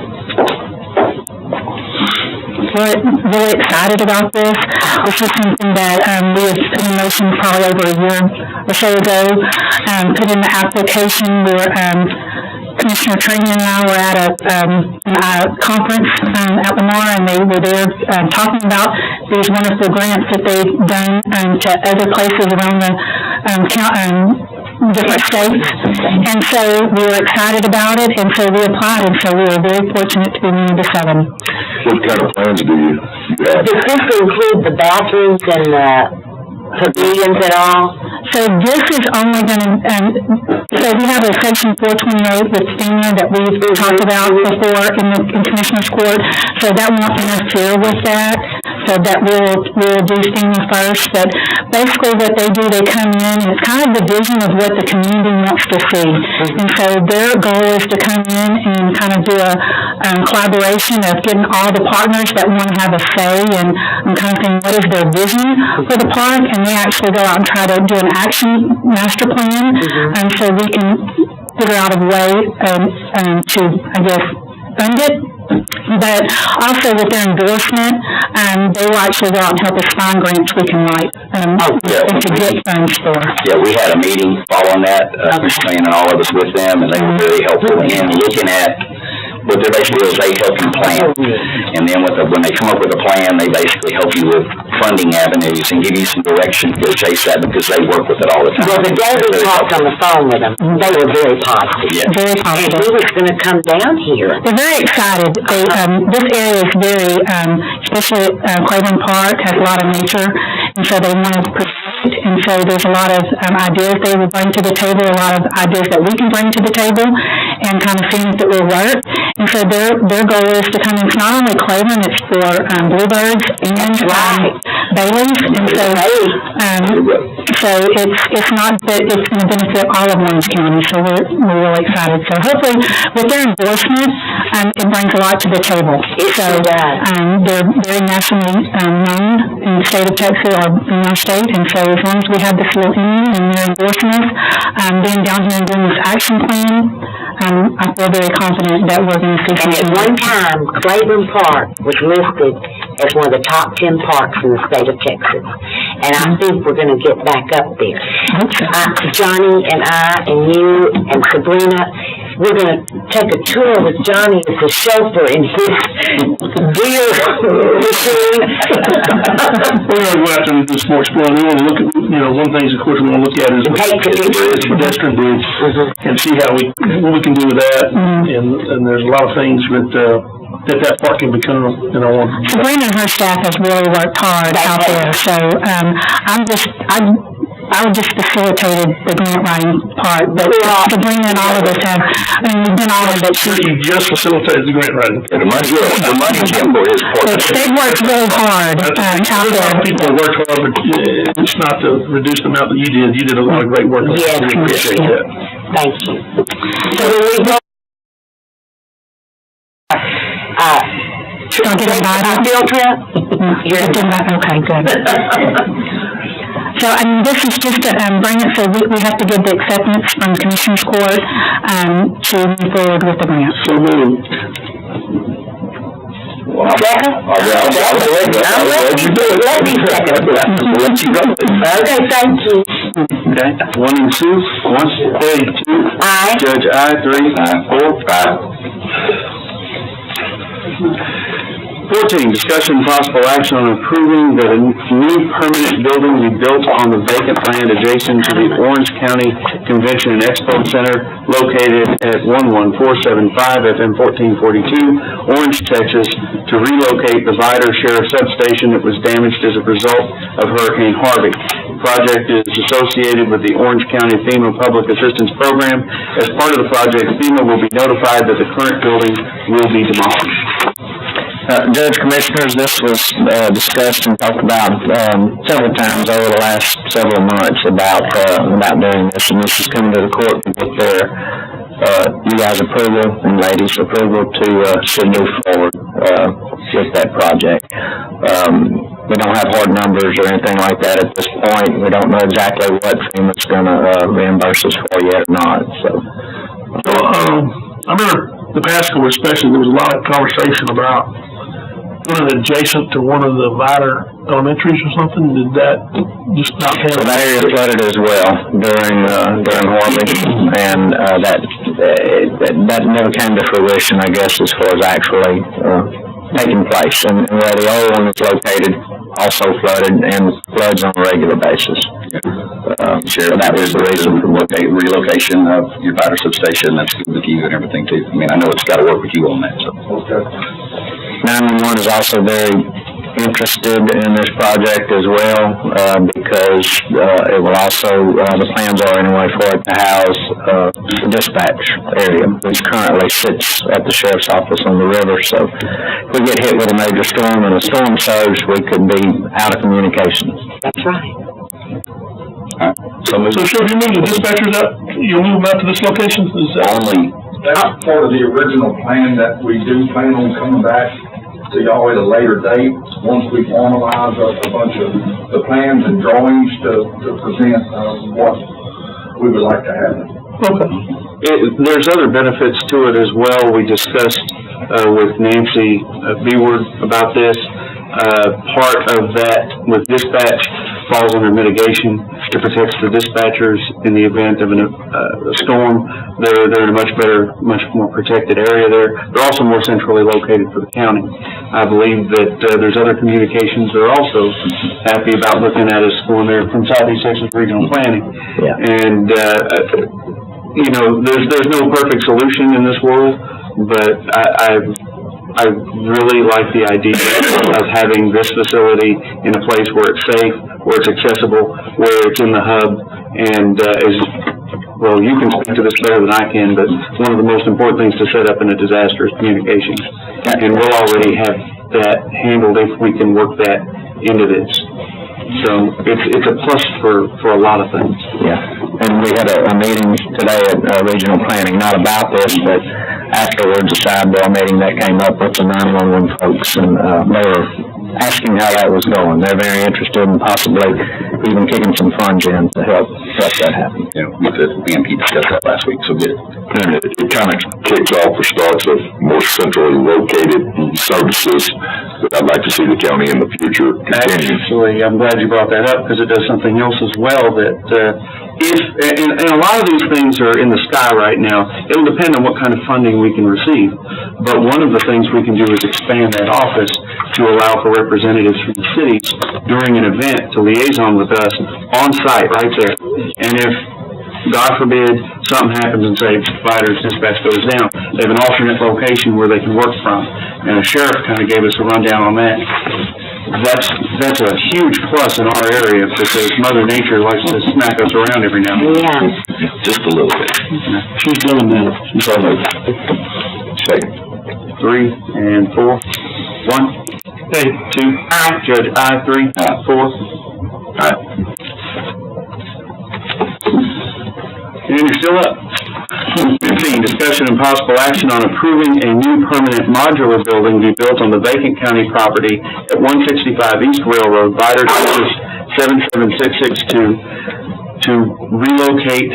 F: We're really excited about this. This is something that we had put in motion probably over a year or so ago. Put in the application. Commissioner Trina and I were at a conference at Lamar, and they were there talking about these wonderful grants that they've done to other places around the different states. And so we were excited about it, and so we applied, and so we were very fortunate to be one of the 7.
J: What kind of plans do you have?
H: Does this include the bathrooms and the pavilions at all?
F: So this is only going to, so we have a section 428 with FEMA that we've talked about before in Commissioner's Court, so that won't interfere with that. So that we'll do FEMA first, but basically what they do, they come in, and it's kind of the vision of what the community wants to see. And so their goal is to come in and kind of do a collaboration of getting all the partners that want to have a say and kind of saying what is their vision for the park, and they actually go out and try to do an action master plan, and so we can figure out a way to, I guess, fund it. But also with their endorsement, they will actually go out and help us find grants we can write, to get funds for.
I: Yeah, we had a meeting following that, Trina and all of us with them, and they were very helpful in looking at what they basically do is they help you plan. And then when they come up with a plan, they basically help you with funding avenues and give you some direction to chase that, because they work with it all the time.
H: Well, the day we talked on the phone with them, they were very positive.
I: Yeah.
F: Very positive.
H: And he was gonna come down here.
F: They're very excited. They, this area is very, especially Claiborne Park has a lot of nature, and so they want to protect. And so there's a lot of ideas they will bring to the table, a lot of ideas that we can bring to the table, and kind of seeing if it will work. And so their goal is to come in. It's not only Claiborne, it's for Bluebirds and Bailey's. And so it's not that it's going to benefit all of Orange County. So we're really excited. So hopefully with their endorsement, it brings a lot to the table. So they're very nationally known in the state of Texas or in our state. And so as long as we have the seal in and their endorsements, being down here and doing this action plan, I feel very confident that we're going to see
H: And
F: something.
H: at one time, Claiborne Park was listed as one of the top 10 parks in the state of Texas. And I think we're gonna get back up there. Johnny and I and you and Sabrina, we're gonna take a tour with Johnny as the chauffeur in his beer machine.
G: We're gonna go out there and do some more exploring. We wanna look at, one thing, of course, we wanna look at is the pedestrian bridge and see what we can do with that. And there's a lot of things that park can become,
F: Sabrina and her staff has really worked hard out there, so, I would just facilitated the grant writing part, but Sabrina and all of us have, we've been honored that
G: You just facilitated the grant writing.
I: The money, Jim, for his part.
F: They've worked really hard, out there.
G: People have worked hard, but it's not to reduce the amount that you did. You did a lot of great work.
H: Yes,
G: we appreciate that.
H: Thank you. So when we go,
F: Don't get invited?
H: Field trip?
F: Okay, good. So, I mean, this is just to, bring it, so we have to give the acceptance from Commissioners Court, to move forward with the grant.
C: So moved.
H: Second? Let me second. Okay, thank you.
A: Okay, 1 and 2, 1, Peg 2.
H: Aye.
A: Judge, aye, 3, 4, 14, discussion and possible action on approving that a new permanent building be built on the vacant land adjacent to the Orange County Convention and Expo Center located at 11475 FM 1442, Orange, Texas, to relocate the Vidor Sheriff Substation that was damaged as a result of Hurricane Harvey. The project is associated with the Orange County FEMA Public Assistance Program. As part of the project, FEMA will be notified that the current building will be demolished.
C: Judge, Commissioners, this was discussed and talked about several times over the last several months about doing this, and this is coming to the court to get you guys' approval and ladies' approval to move forward with that project. We don't have hard numbers or anything like that at this point. We don't know exactly what FEMA's going to reimburse us for yet or not. So,
G: I remember the past couple especially, there was a lot of conversation about one of adjacent to one of the Vidor elementaries or something. Did that just not happen?
C: So that area flooded as well during Harvey, and that never came to fruition, I guess, as far as actually taking place. And where the old one is located also flooded and floods on a regular basis.
I: Sheriff, that was the reason for relocation of your Vidor substation. That's good with you and everything too. I mean, I know it's got to work with you on that, so.
L: Okay.
C: 911 is also very interested in this project as well, because it will also, the plans are anyway for it to house the dispatch area, which currently sits at the sheriff's office on the river. So if we get hit with a major storm and a storm surge, we could be out of communication.
H: That's right.
G: So Sheriff, you move the dispatchers out, you'll move them out to this location? Is that
I: Only,
L: That's part of the original plan that we do plan on coming back to y'all at a later date, once we formalize a bunch of the plans and drawings to present, what we would like to have.
G: okay?
A: There's other benefits to it as well. We discussed with Nancy Beward about this. Part of that with dispatch falls under mitigation. It protects the dispatchers in the event of a storm. They're in a much more protected area there. They're also more centrally located for the county. I believe that there's other communications that are also happy about looking at us going there from Southeast Texas Regional Planning.
C: Yeah.
A: And you know, there's no perfect solution in this world, but I really like the idea of having this facility in a place where it's safe, where it's accessible, where it's in the hub, and well, you can speak to this better than I can, but one of the most important things to set up in a disaster is communications. And we'll already have that handled if we can work that into this. So it's a plus for a lot of things.
C: Yeah, and we had a meeting today at Regional Planning, not about this, but afterwards, a sidebar meeting that came up with the 911 folks, and they were asking how that was going. They're very interested in possibly even kicking some funds in to help that happen.
I: You know, the BMP discussed that last week, so good.
J: And it kind of kicks off or starts with more centrally located services that I'd like to see the county in the future continue.
A: Actually, I'm glad you brought that up, because it does something else as well that, and a lot of these things are in the sky right now. It'll depend on what kind of funding we can receive. But one of the things we can do is expand that office to allow for representatives from the cities during an event to liaison with us on site right there. And if, God forbid, something happens and say Vidor's dispatch goes down, they have an alternate location where they can work from. And the sheriff kind of gave us a rundown on that. That's a huge plus in our area, because Mother Nature likes to smack us around every now and then.
H: Yeah.
I: Just a little bit.
A: She's doing that. She's on the
J: Second.
A: 3 and 4. 1. Hey, 2. Aye. Judge, aye. 3. 4.
J: Aye.
A: And you're still up. 13, discussion and possible action on approving a new permanent modular building to be built on the vacant county property at 165 East Railroad, Vidor, Texas 77662, to relocate,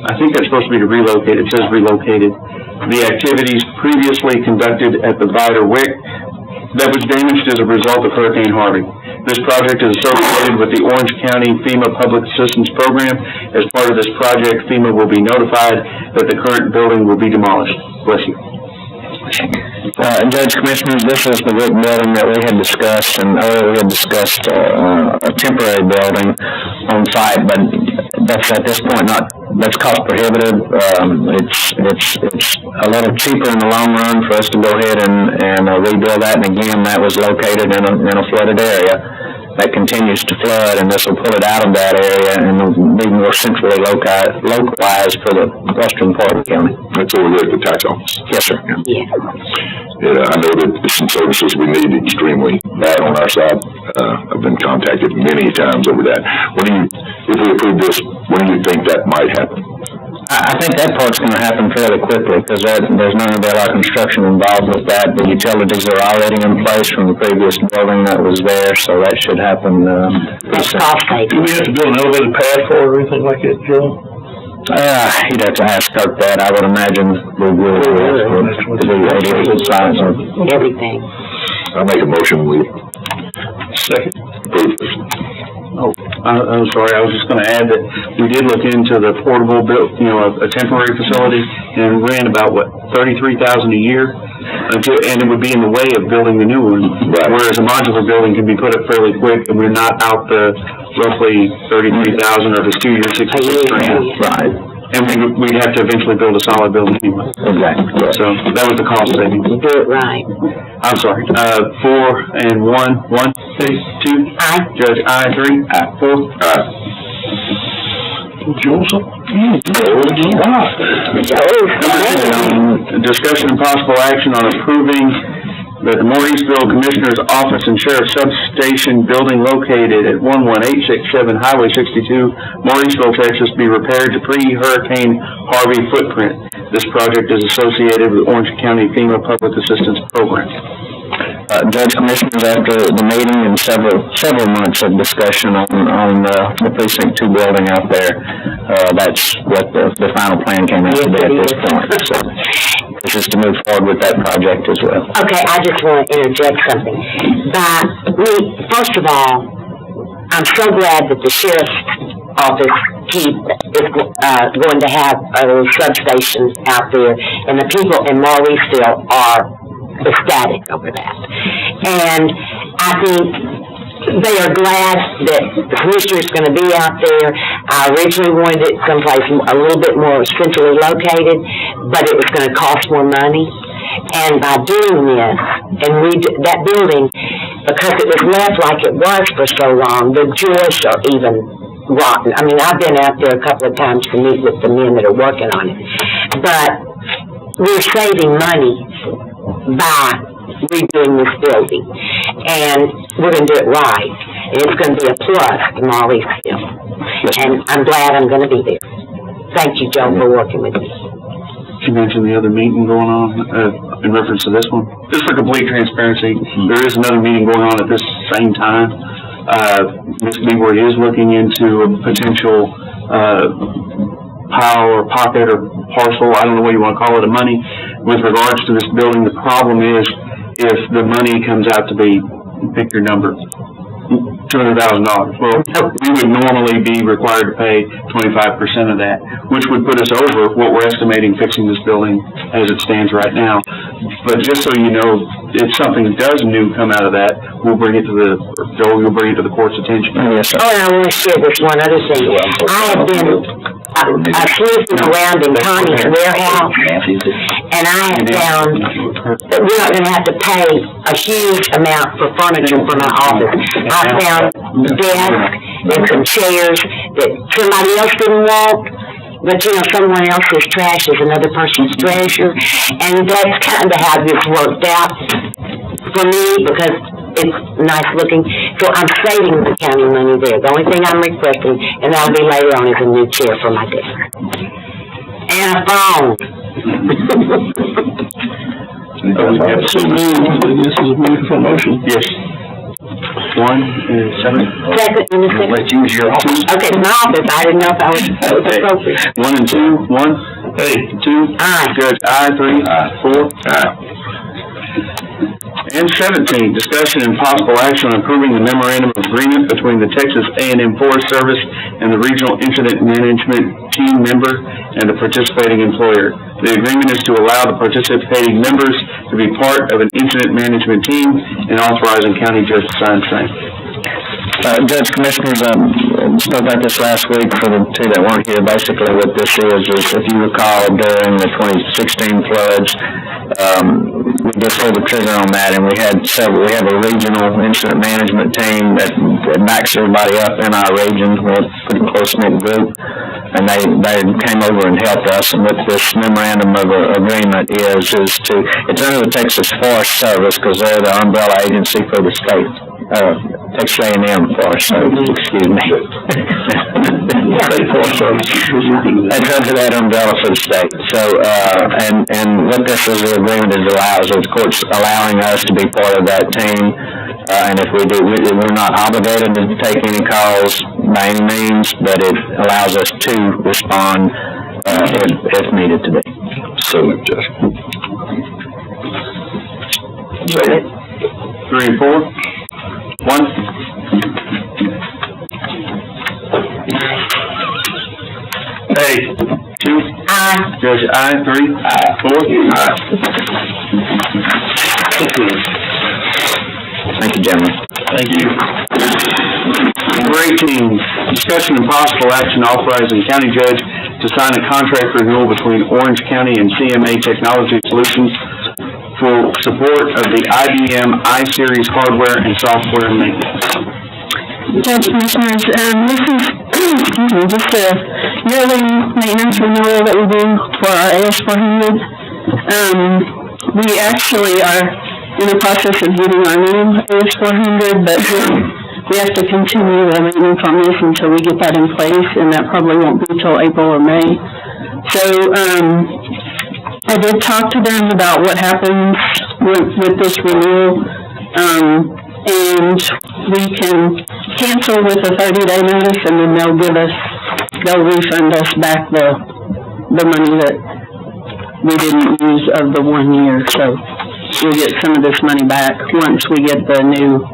A: I think that's supposed to be to relocate, it says relocated, the activities previously conducted at the Vidor WIC that was damaged as a result of Hurricane Harvey. This project is associated with the Orange County FEMA Public Assistance Program. As part of this project, FEMA will be notified that the current building will be demolished. Bless you.
C: Judge, Commissioners, this is the WIC building that we had discussed, and earlier we had discussed a temporary building on site, but that's at this point that's cost prohibitive. It's a little cheaper in the long run for us to go ahead and rebuild that, and again, that was located in a flooded area that continues to flood, and this will pull it out of that area and be more centrally localized for the western part of the county.
J: That's over there at the tax office.
C: Yes, sir.
H: Yeah.
J: Yeah, I know that there's some services we need extremely bad on our side. I've been contacted many times over that. If we approve this, when do you think that might happen?
C: I think that part's gonna happen fairly quickly, because there's none of our construction involved with that. The utilities are already in place from the previous building that was there, so that should happen, pretty soon.
G: Do we have to build an elevated pad for it or anything like that, Joe?
C: You'd have to ask Kirk that. I would imagine we would, to be able to sign something.
H: Everything.
J: I'll make a motion, we
G: Second.
J: approve this.
A: Oh, I'm sorry, I was just gonna add that we did look into the portable a temporary facility, and ran about, $33,000 a year? And it would be in the way of building the new one.
J: Right.
A: Whereas a modular building can be put up fairly quick, and we're not out the roughly 33,000 or if it's 2 years, 66 grand.
C: Right.
A: And we'd have to eventually build a solid building anyway.
C: Exactly.
A: So that was the cost savings.
H: Do it right.
A: I'm sorry, 4 and 1, 1, 2.
H: Aye.
A: Judge, aye, 3. Aye. 4.
J: Aye.
G: Joseph?
A: Discussion and possible action on approving that the Mauriceville Commissioner's Office and Sheriff's Substation building located at 11867 Highway 62, Mauriceville, Texas, be repaired to pre-Hurricane Harvey footprint. This project is associated with Orange County FEMA Public Assistance Program.
C: Judge, Commissioners, after the meeting and several months of discussion on the Precinct 2 building out there, that's what the final plan came out to be at this point. So this is to move forward with that project as well.
H: Okay, I just want to interject something. First of all, I'm so glad that the sheriff's office is going to have a little substation out there, and the people in Mauriceville are ecstatic over that. And I think they are glad that the commissioner is going to be out there. I originally wanted it someplace a little bit more centrally located, but it was going to cost more money. And by doing this, and that building, because it was left like it was for so long, the joists are even rotten. I mean, I've been out there a couple of times to meet with the men that are working on it. But we're saving money by redoing this building, and we're going to do it right, and it's going to be a plus to Mauriceville, and I'm glad I'm going to be there. Thank you, Joe, for working with me.
A: You mentioned the other meeting going on in reference to this one. Just for complete transparency, there is another meeting going on at this same time. Ms. Beaver is looking into a potential pile or pocket or parcel, I don't know what you want to call it, of money with regards to this building. The problem is if the money comes out to be, pick your number, $200,000. Well, we would normally be required to pay 25% of that, which would put us over what we're estimating fixing this building as it stands right now. But just so you know, if something does new come out of that, we'll bring it to you'll bring it to the court's attention.
C: Yes, sir.
H: Oh, and I want to share this one other thing. I have been sleuthing around in Connie's warehouse, and I have found that we're not going to have to pay a huge amount for furniture for my office. I found desks and some chairs that somebody else didn't want, but someone else's trash is another person's treasure, and that's kind of how this worked out for me because it's nice looking. So I'm saving the county money there. The only thing I'm requesting, and that'll be later on, is a new chair for my desk. And a phone.
G: So moved. This is a beautiful motion.
A: Yes. 1 and 7.
H: Second and a second.
A: Let's use your office.
H: Okay, my office, I didn't know if I was
A: Okay.
H: appropriate.
A: 1 and 2, 1.
G: Hey.
A: 2.
H: Aye.
A: Judge, aye. 3. 4. And 17, discussion and possible action on approving the memorandum of agreement between the Texas A&M Forest Service and the Regional Incident Management Team member and the participating employer. The agreement is to allow the participating members to be part of an incident management team and authorizing county judge to sign same.
C: Judge, Commissioners, spoke about this last week for the two that weren't here. Basically what this is if you recall during the 2016 floods, we just pulled the trigger on that, and we have a regional incident management team that backs everybody up in our region. We're a pretty close-knit group, and they came over and helped us, and what this memorandum of agreement is it's under the Texas Forest Service, because they're the umbrella agency for the state, Texas A&M Forest Service, excuse me.
G: State Forest Service.
C: That's under that umbrella for the state. So, and what this is, the agreement is the court's allowing us to be part of that team. And if we do, we're not obligated to take any calls by any means, but it allows us to respond, if needed to be.
J: So, Judge.
A: 3 and 4. 1.
G: Hey.
A: 2.
H: Aye.
A: Judge, aye. 3. 4.
C: Thank you, gentlemen.
G: Thank you.
A: Number 18, discussion and possible action authorizing county judge to sign a contract renewal between Orange County and CMA Technology Solutions for support of the IBM iSeries hardware and software maintenance.
F: Judge, Commissioners, this is, just a yearly maintenance renewal that we do for our AS400. We actually are in the process of getting our new AS400, but we have to continue the maintenance on this until we get that in place, and that probably won't be until April or May. So, I did talk to them about what happens with this renewal, and we can cancel with a 30-day notice, and then they'll refund us back the money that we didn't use of the 1 year. So we'll get some of this money back once we get the new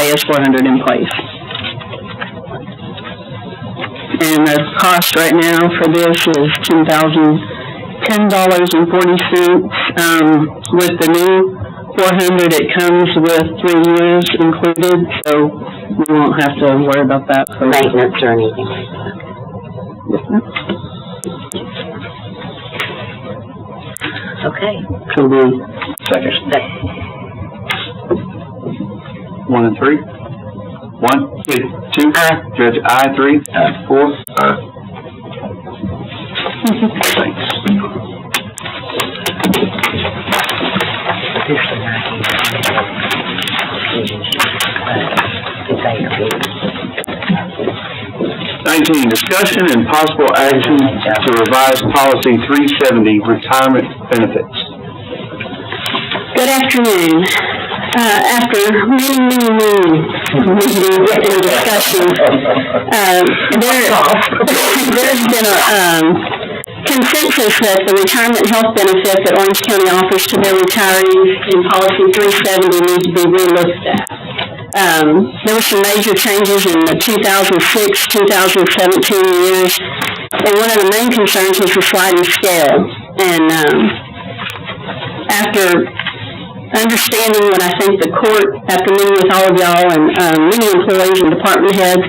F: AS400 in place. And the cost right now for this is $10,040. With the new 400, it comes with 3 years included, so we won't have to worry about that for
H: Maintenance or anything. Okay.
C: So we
A: Second. 1 and 3. 1. 2.
H: Aye.
A: Judge, aye. 3. 4. Thanks.
H: This one right here.
A: 19, discussion and possible action to revise policy 370, retirement benefits.
F: Good afternoon. After many meetings and discussions, there's been a consensus that the retirement health benefit that Orange County offers to their retirees in policy 370 needs to be re-looked at. There were some major changes in the 2006-2017 years, and one of the main concerns was the sliding scale. And after understanding what I think the court, after meeting with all of y'all and many employees and department heads,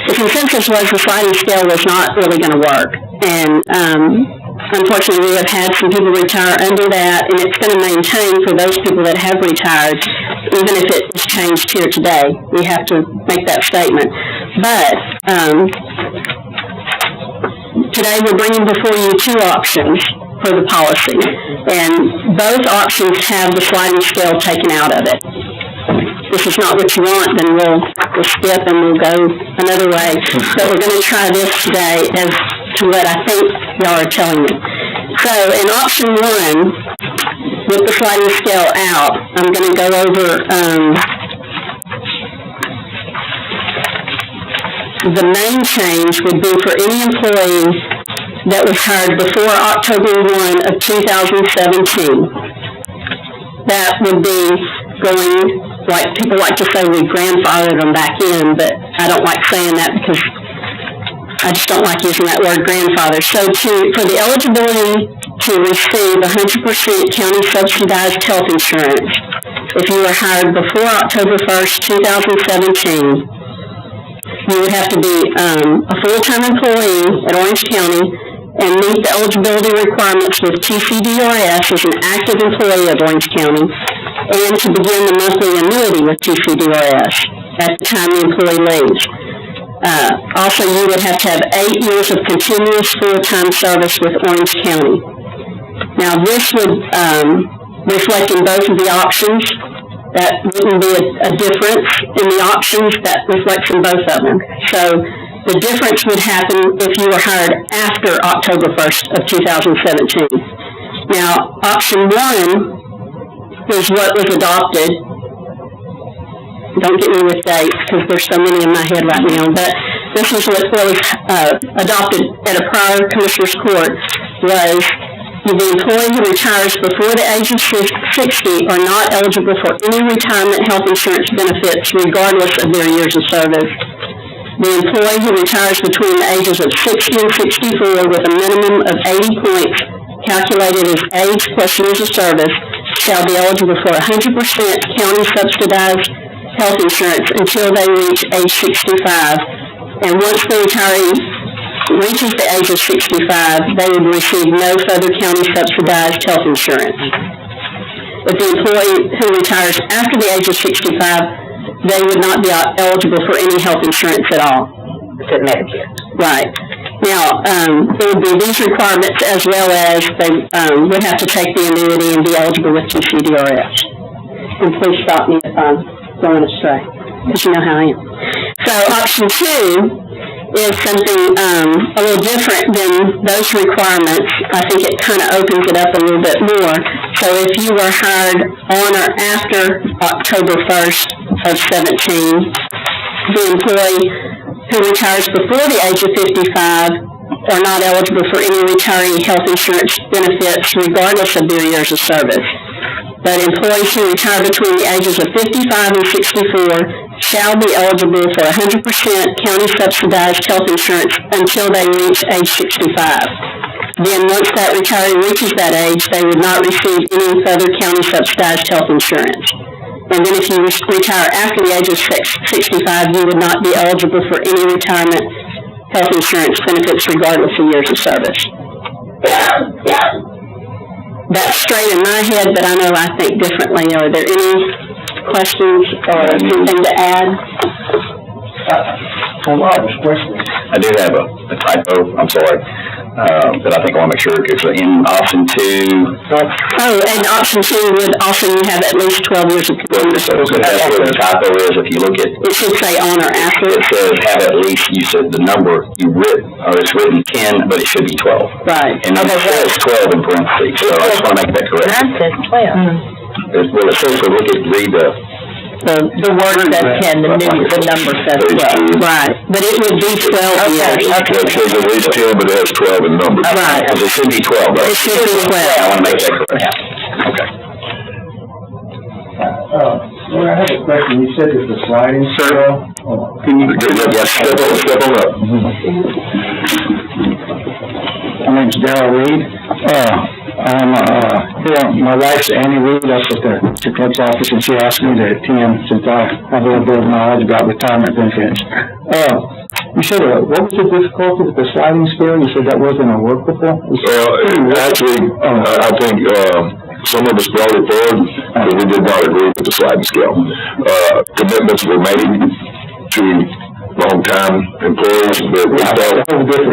F: the consensus was the sliding scale was not really going to work. And unfortunately, we have had some people retire under that, and it's going to maintain for those people that have retired, even if it is changed here today. We have to make that statement. But today we're bringing before you 2 options for the policy, and both options have the sliding scale taken out of it. If it's not what you want, then we'll skip and we'll go another way. But we're going to try this today as to what I think y'all are telling me.
E: So in option one, with the sliding scale out, I'm gonna go over, the main change would be for any employee that was hired before October 1 of 2017. That would be going, like, people like to say we grandfathered them back in, but I don't like saying that because I just don't like using that word grandfather. So for the eligibility to receive 100% county subsidized health insurance, if you were hired before October 1st, 2017, you would have to be a full-time employee at Orange County and meet the eligibility requirements with TCDRS as an active employee of Orange County, and to begin the monthly annuity with TCDRS at the time the employee leaves. Also, you would have to have 8 years of continuous full-time service with Orange County. Now, this would reflect in both of the options. That wouldn't be a difference in the options. That reflects in both of them. So the difference would happen if you were hired after October 1st of 2017. Now, option one is what was adopted. Don't get me with dates because there's so many in my head right now, but this is what was adopted at a prior Commissioner's Court was the employee who retires before the age of 60 are not eligible for any retirement health insurance benefits regardless of their years of service. The employee who retires between the ages of 60 and 64 with a minimum of 80 points calculated as age plus years of service shall be eligible for 100% county subsidized health insurance until they reach age 65. And once the retiree reaches the age of 65, they would receive no further county subsidized health insurance. If the employee who retires after the age of 65, they would not be eligible for any health insurance at all.
H: Except Medicare.
E: Right. Now, there would be these requirements as well as they would have to take the annuity and be eligible with TCDRS. And please stop me if I'm going astray, because you know how I am. So option two is something a little different than those requirements. I think it kind of opens it up a little bit more. So if you were hired on or after October 1st of 17, the employee who retires before the age of 55 are not eligible for any retiree health insurance benefits regardless of their years of service. But employees who retire between the ages of 55 and 64 shall be eligible for 100% county subsidized health insurance until they reach age 65. Then once that retiree reaches that age, they would not receive any further county subsidized health insurance. And then if you retire after the age of 65, you would not be eligible for any retirement health insurance benefits regardless of years of service. That's straight in my head, but I know I think differently. Are there any questions or anything to add?
I: I do have a typo, I'm sorry, that I think I want to make sure, it's in option two.
E: Oh, and option two would also have at least 12 years of continuous service.
I: That's where the typo is, if you look at,
E: It should say on or after.
I: it says have at least, you said the number you written, or it's written 10, but it should be 12.
E: Right.
I: And then it says 12 in parentheses, so I just want to make that correct.
H: Mine says 12.
I: Well, it says, read
H: The word says 10, the number says 12.
E: Right, but it would be 12 years.
J: It says at least 10, but it has 12 in numbers.
E: Right.
I: because it should be 12, though.
E: It should be 12.
I: I want to make that correct. Okay.
B: Well, I have a question. You said that the sliding scale.
J: Can you, yes, step on up.
C: My name's Darrell Reed. I'm here, my wife's Annie Reed up at the clerk's office, and she asked me to attend since I have a little bit of knowledge about retirement benefits. You said, what was the difficulty with the sliding scale? You said that wasn't workable?
J: Actually, I think, some of us brought it forward because we did not agree with the sliding scale. Commitments were made to long-time employees that we thought, we thought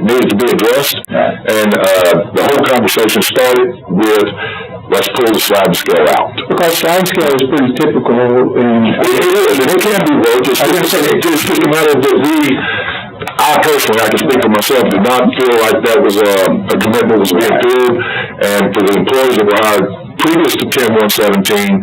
J: needed to be addressed. And, the whole conversation started with, let's pull the sliding scale out.
C: Because sliding scale is pretty typical, and
J: It is, and it can be worked. It's just a matter that we I personally, I can speak for myself, did not feel like that was a commitment was being filled. And for the employees that were hired previous to 10/1/17,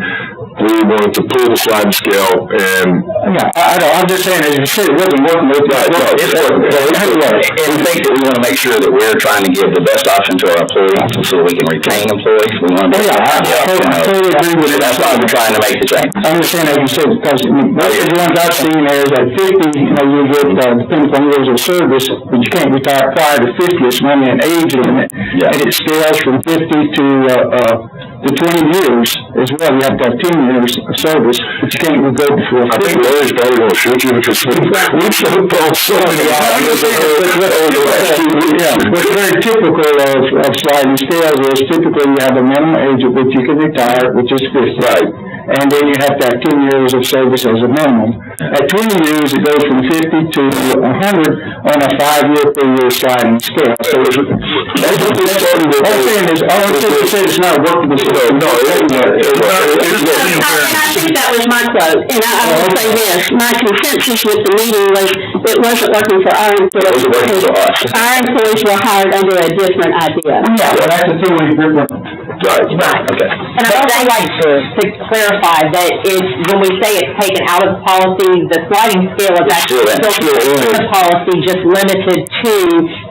J: we wanted to pull the sliding scale and.
C: Yeah, I'm just saying, as you said, it wasn't working with that.
I: And I think that we want to make sure that we're trying to give the best option to our employees so that we can retain employees. We want to be able to have the option.
C: I totally agree with it.
I: That's why we're trying to make the change.
C: I understand, as you said, because most of the ones I've seen is at 50, you get, depending on years of service, but you can't retire prior to 50, it's only an age limit.
I: Yeah.
C: And it scales from 50 to 20 years as well. You have to have 10 years of service, but you can't go before 50.
J: I think Larry's probably gonna shoot you because we've shown so many ideas.
C: Yeah, what's very typical of sliding scales is typically you have a minimum age at which you can retire, which is 50.
J: Right.
C: And then you have to have 10 years of service as a minimum. At 20 years, it goes from 50 to 100 on a 5-year per year sliding scale. So that's what we started with. All I'm saying is, all I'm saying is it's not a workable system.
J: No,
F: And I think that was my quote, and I will say this, my consensus with the meeting was, it wasn't working for our employees. Our employees were hired under a different idea.
C: Yeah, well, that's the thing when you're
J: Right.
I: Okay.
M: And I'd also like to clarify that when we say it's taken out of the policy, the sliding scale is actually still in the policy, just limited to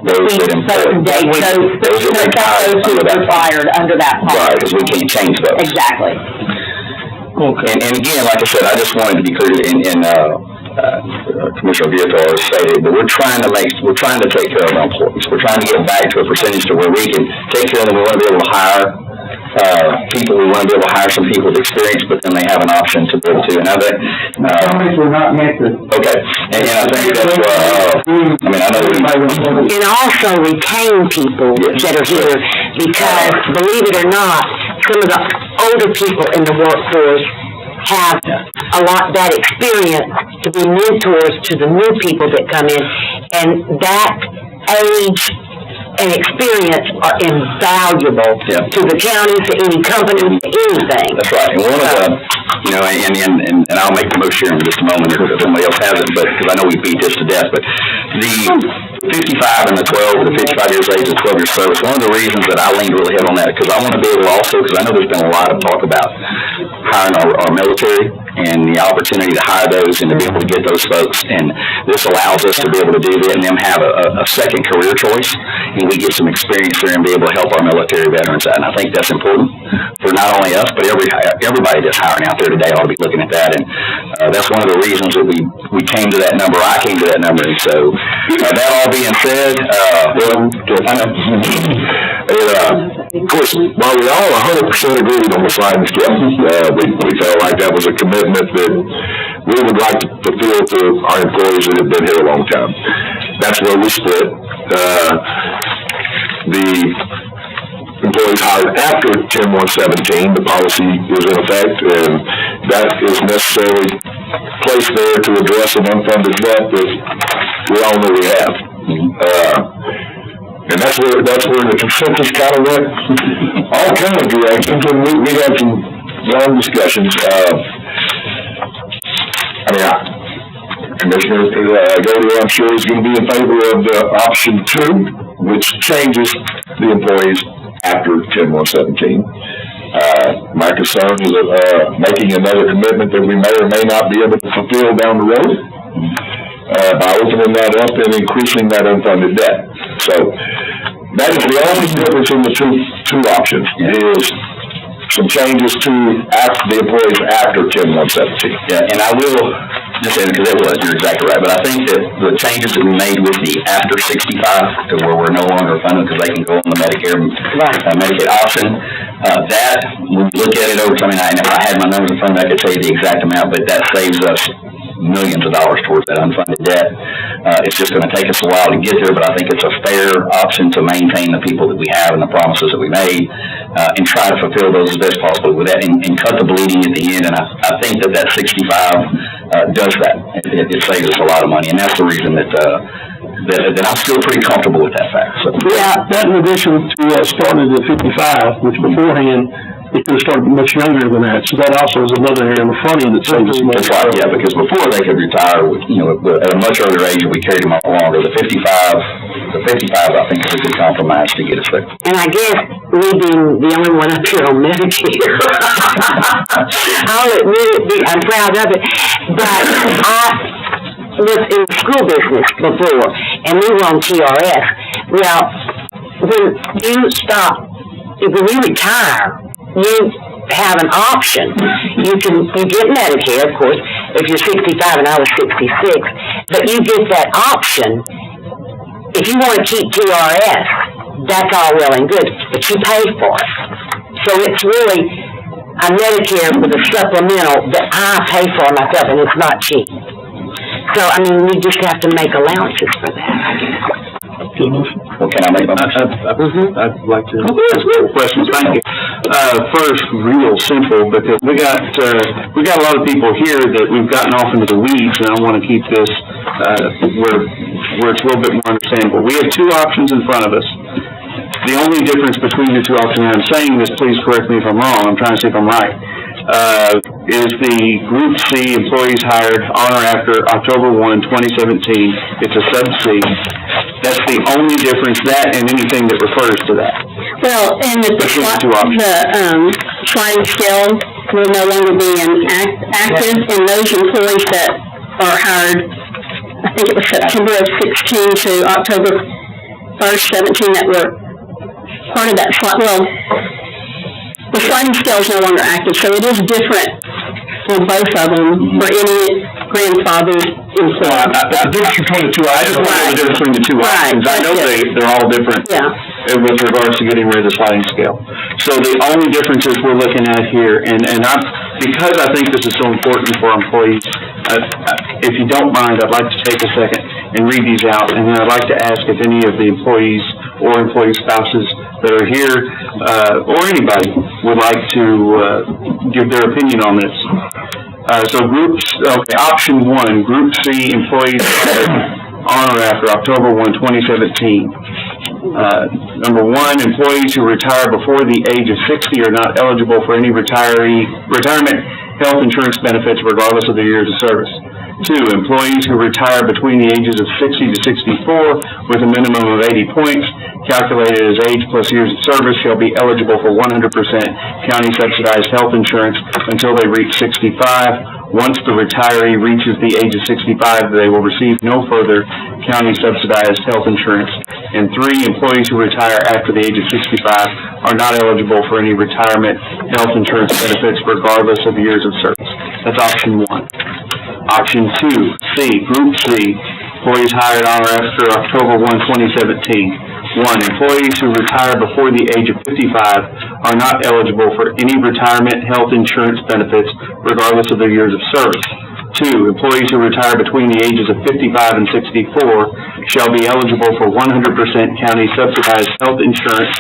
M: between certain dates. Those who are fired under that
I: Right,
M: policy.
I: because we can't change those.
M: Exactly.
I: Okay. And again, like I said, I just wanted to be clear Commissioner Viator stated, but we're trying to take care of our employees. We're trying to get back to a percentage to where we can take care of them. We want to be able to hire people. We want to be able to hire some people with experience, but then they have an option to be able to. And I think
C: companies were not meant to.
I: okay, and I think that's I mean, I know
H: And also retain people that are here, because believe it or not, some of the older people in the workforce have a lot of that experience to be mentors to the new people that come in, and that age and experience are invaluable to the county, to any company, to anything.
I: That's right. And one of the, and I'll make the motion here in just a moment if somebody else hasn't, but because I know we beat this to death, but the 55 and the 12, the 55 years age and 12 years service, one of the reasons that I leaned really heavy on that, because I want to be able to also, because I know there's been a lot of talk about hiring our military and the opportunity to hire those and to be able to get those folks, and this allows us to be able to do that and them have a second career choice, and we get some experience there and be able to help our military veterans out. And I think that's important for not only us, but everybody that's hiring out there today ought to be looking at that. And that's one of the reasons that we came to that number. I came to that number. And so that all being said,
J: of course, while we all 100% agreed on the sliding scale, we felt like that was a commitment that we would like to fulfill to our employees that have been here a long time. That's where we split. The employees hired after 10/1/17, the policy is in effect, and that is necessarily placed there to address an unfunded debt that we all know we have. And that's where the consensus kind of went all kind of directions, and we had some long discussions. Commissioner Goldie, I'm sure, is going to be in favor of the option 2, which changes the employees after 10/1/17. My concern is making another commitment that we may or may not be able to fulfill down the road by opening that up and increasing that unfunded debt. So that is the only difference in the two options, is some changes to the employees after 10/1/17.
I: Yeah, and I will just say, because you're exactly right, but I think that the changes that we made with the after 65, to where we're no longer funded because they can go on the Medicare, Medicaid option, that, when you look at it over time, and if I had my numbers in front of me, I could tell you the exact amount, but that saves us millions of dollars towards that unfunded debt. It's just going to take us a while to get there, but I think it's a fair option to maintain the people that we have and the promises that we made, and try to fulfill those as best possible with that, and cut the bleeding at the end. And I think that 65 does that. It saves us a lot of money, and that's the reason that I'm still pretty comfortable with that fact. So.
G: Yeah, that in addition to starting at 55, which beforehand they could have started much younger than that, so that also is another area on the front end that saves us money.
I: That's right, yeah, because before they could retire with, at a much earlier age, and we carried them on longer. The 55, I think, is a good compromise to get us there.
H: And I guess me being the only one up here on Medicare, I'll admit it, I'm proud of it, but I was in school business before, and we were on TRS. Well, when you retire, you have an option. You get Medicare, of course, if you're 65 and I was 66, but you get that option. If you want to keep TRS, that's all well and good, but you pay for it. So it's really a Medicare with a supplemental that I pay for myself, and it's not cheap. So, I mean, we just have to make allowances for that, I guess.
I: Well, can I make my motion?
A: I'd like to ask some questions, thank you. First, real simple, because we got a lot of people here that we've gotten off into the weeds, and I want to keep this, where it's a little bit more understandable. We have two options in front of us. The only difference between the two options, and I'm saying this, please correct me if I'm wrong, I'm trying to see if I'm right, is the Group C, employees hired on or after October 1, 2017. It's a sub C. That's the only difference, that and anything that refers to that.
E: Well, and the sliding scale will no longer be active, and those employees that are hired, I think it was September of 16 to October 1st, 17, that were part of that the sliding scale is no longer active, so it is different for both of them, for any grandfathered employee.
G: The difference between the two, I just want to know the difference between the two options. I know they're all different.
E: Yeah.
A: With regards to getting rid of the sliding scale. So the only differences we're looking at here, and because I think this is so important for employees, if you don't mind, I'd like to take a second and read these out, and then I'd like to ask if any of the employees or employee spouses that are here, or anybody, would like to give their opinion on this. Option 1, Group C, employees on or after October 1, 2017. Number 1, employees who retire before the age of 60 are not eligible for any retirement health insurance benefits regardless of their years of service. 2, employees who retire between the ages of 60 to 64 with a minimum of 80 points, calculated as age plus years of service, shall be eligible for 100% county subsidized health insurance until they reach 65. Once the retiree reaches the age of 65, they will receive no further county subsidized health insurance. And 3, employees who retire after the age of 65 are not eligible for any retirement health insurance benefits regardless of years of service. That's option 1. Option 2, C, Group C, employees hired on or after October 1, 2017. 1, employees who retire before the age of 55 are not eligible for any retirement health insurance benefits regardless of their years of service. 2, employees who retire between the ages of 55 and 64 shall be eligible for 100% county subsidized health insurance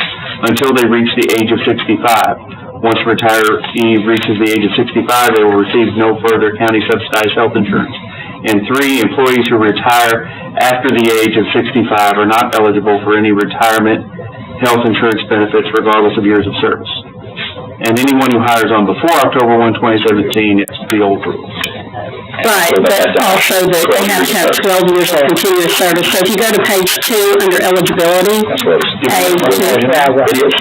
A: until they reach the age of 65. Once a retiree reaches the age of 65, they will receive no further county subsidized health insurance. And 3, employees who retire after the age of 65 are not eligible for any retirement health insurance benefits regardless of years of service. And anyone who hires on before October 1, 2017, it's the old rule.
E: Right, but also that they have to have 12 years of continuous service. So if you go to page 2 under eligibility, page 2,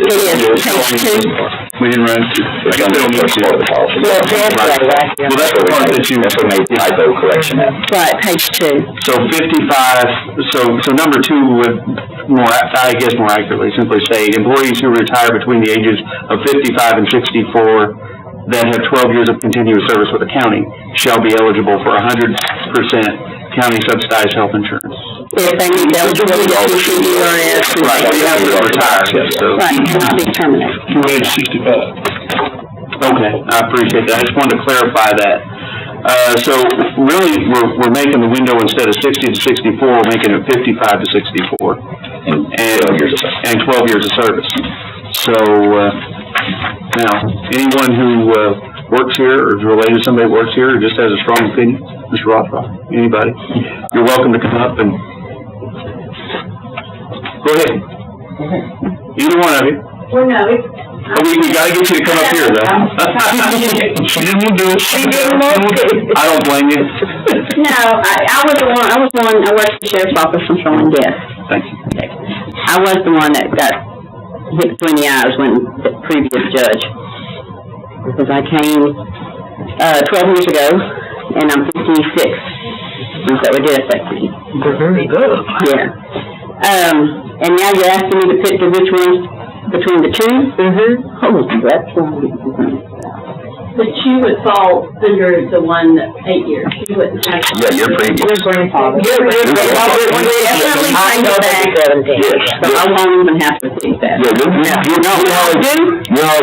E: it is page 2.
A: We didn't run, I guess they don't need to.
H: Well,
A: that's the part that you.
I: That's what made typo correction at.
E: Right, page 2.
A: So 55, so number 2 would more accurately simply say, employees who retire between the ages of 55 and 64 that have 12 years of continuous service with the county shall be eligible for 100% county subsidized health insurance.
E: If they meet eligibility to CDRS.
A: Right, we have to retire, so.
E: Right, cannot be terminated.
G: Through age 65.
A: Okay, I appreciate that. I just wanted to clarify that. So really, we're making the window instead of 60 to 64, we're making it 55 to 64. And 12 years of service. So, now, anyone who works here or is related to somebody who works here or just has a strong opinion, Mr. Rothrock, anybody, you're welcome to come up and go ahead. Either one of you.
D: Well, no,
A: We gotta get you to come up here, though.
G: She didn't want to do it.
H: She didn't want to.
A: I don't blame you.
E: No, I worked for the sheriff's office in Showing Death.
A: Thank you.
E: I was the one that got hit between the eyes when the previous judge, because I came, 12 years ago, and I'm 56, and so it did affect me. Yeah. And now you're asking me to pick which one between the two? Oh, that's
D: But you would fall under the one 8 years. You wouldn't have.
I: Yeah, you're pretty good.
E: grandfather. You're definitely kind of that.
J: Yes.
E: So I won't even have to think that.
J: You're not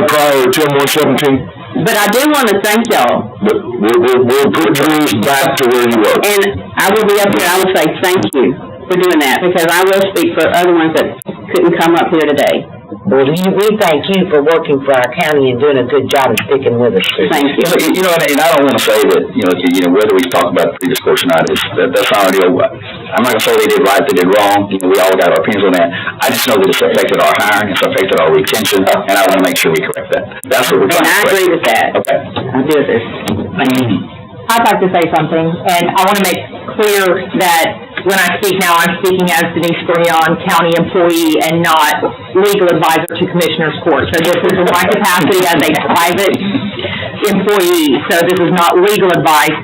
J: prior to 10/1/17,
E: But I do want to thank y'all.
J: but we'll put yours back to where you were.
E: And I will be up here, I will say thank you for doing that, because I will speak for other ones that couldn't come up here today.
H: Well, we thank you for working for our county and doing a good job of sticking with us.
E: Thank you.
I: You know, and I don't want to say that, whether we talk about the previous course or not, that's not our deal. I'm not going to say they did right, they did wrong. We all got our opinions on that. I just know that it's affected our hiring, it's affected our retention, and I want to make sure we correct that. That's what we're trying to correct.
E: And I agree with that.
I: Okay.
E: I do this. Thank you.
M: I'd like to say something, and I want to make clear that when I speak now, I'm speaking as Denise Brion, county employee, and not legal advisor to Commissioners Court. So this is in my capacity as a private employee, so this is not legal advice,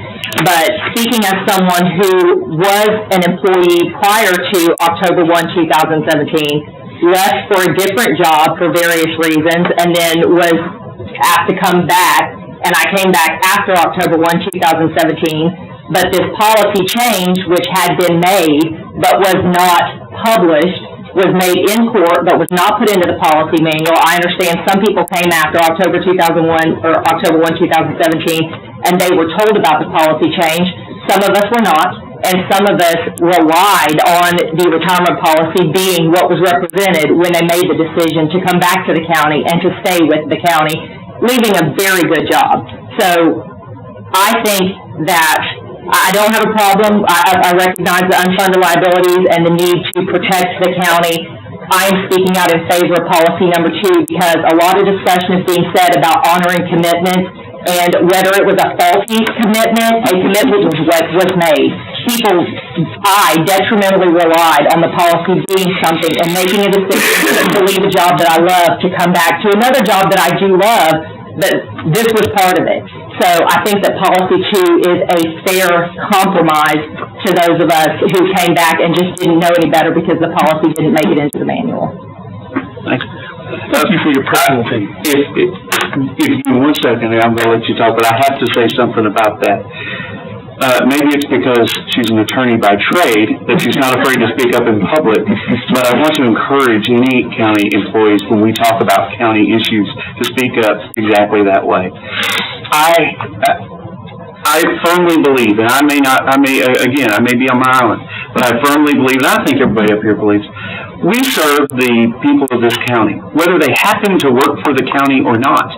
M: but speaking as someone who was an employee prior to October 1, 2017, left for a different job for various reasons, and then was asked to come back, and I came back after October 1, 2017, but this policy change, which had been made, but was not published, was made in court, but was not put into the policy manual. I understand some people came after October 2001, or October 1, 2017, and they were told about the policy change. Some of us were not, and some of us relied on the retirement policy being what was represented when they made the decision to come back to the county and to stay with the county, leaving a very good job. So I think that I don't have a problem. I recognize the unfunded liabilities and the need to protect the county. I am speaking out in favor of policy number 2 because a lot of discussion is being said about honoring commitments, and whether it was a faulty commitment, a commitment was made. I detrimentally relied on the policy being something and making a decision to leave a job that I love to come back to another job that I do love, but this was part of it. So I think that policy 2 is a fair compromise to those of us who came back and just didn't know any better because the policy didn't make it into the manual.
G: Thank you for your personal opinion.
A: If you give me 1 second, I'm going to let you talk, but I have to say something about that. Maybe it's because she's an attorney by trade that she's not afraid to speak up in public, but I want to encourage any county employees when we talk about county issues to speak up exactly that way. I firmly believe, and I may be on my island, but I firmly believe, and I think everybody up here believes, we serve the people of this county, whether they happen to work for the county or not.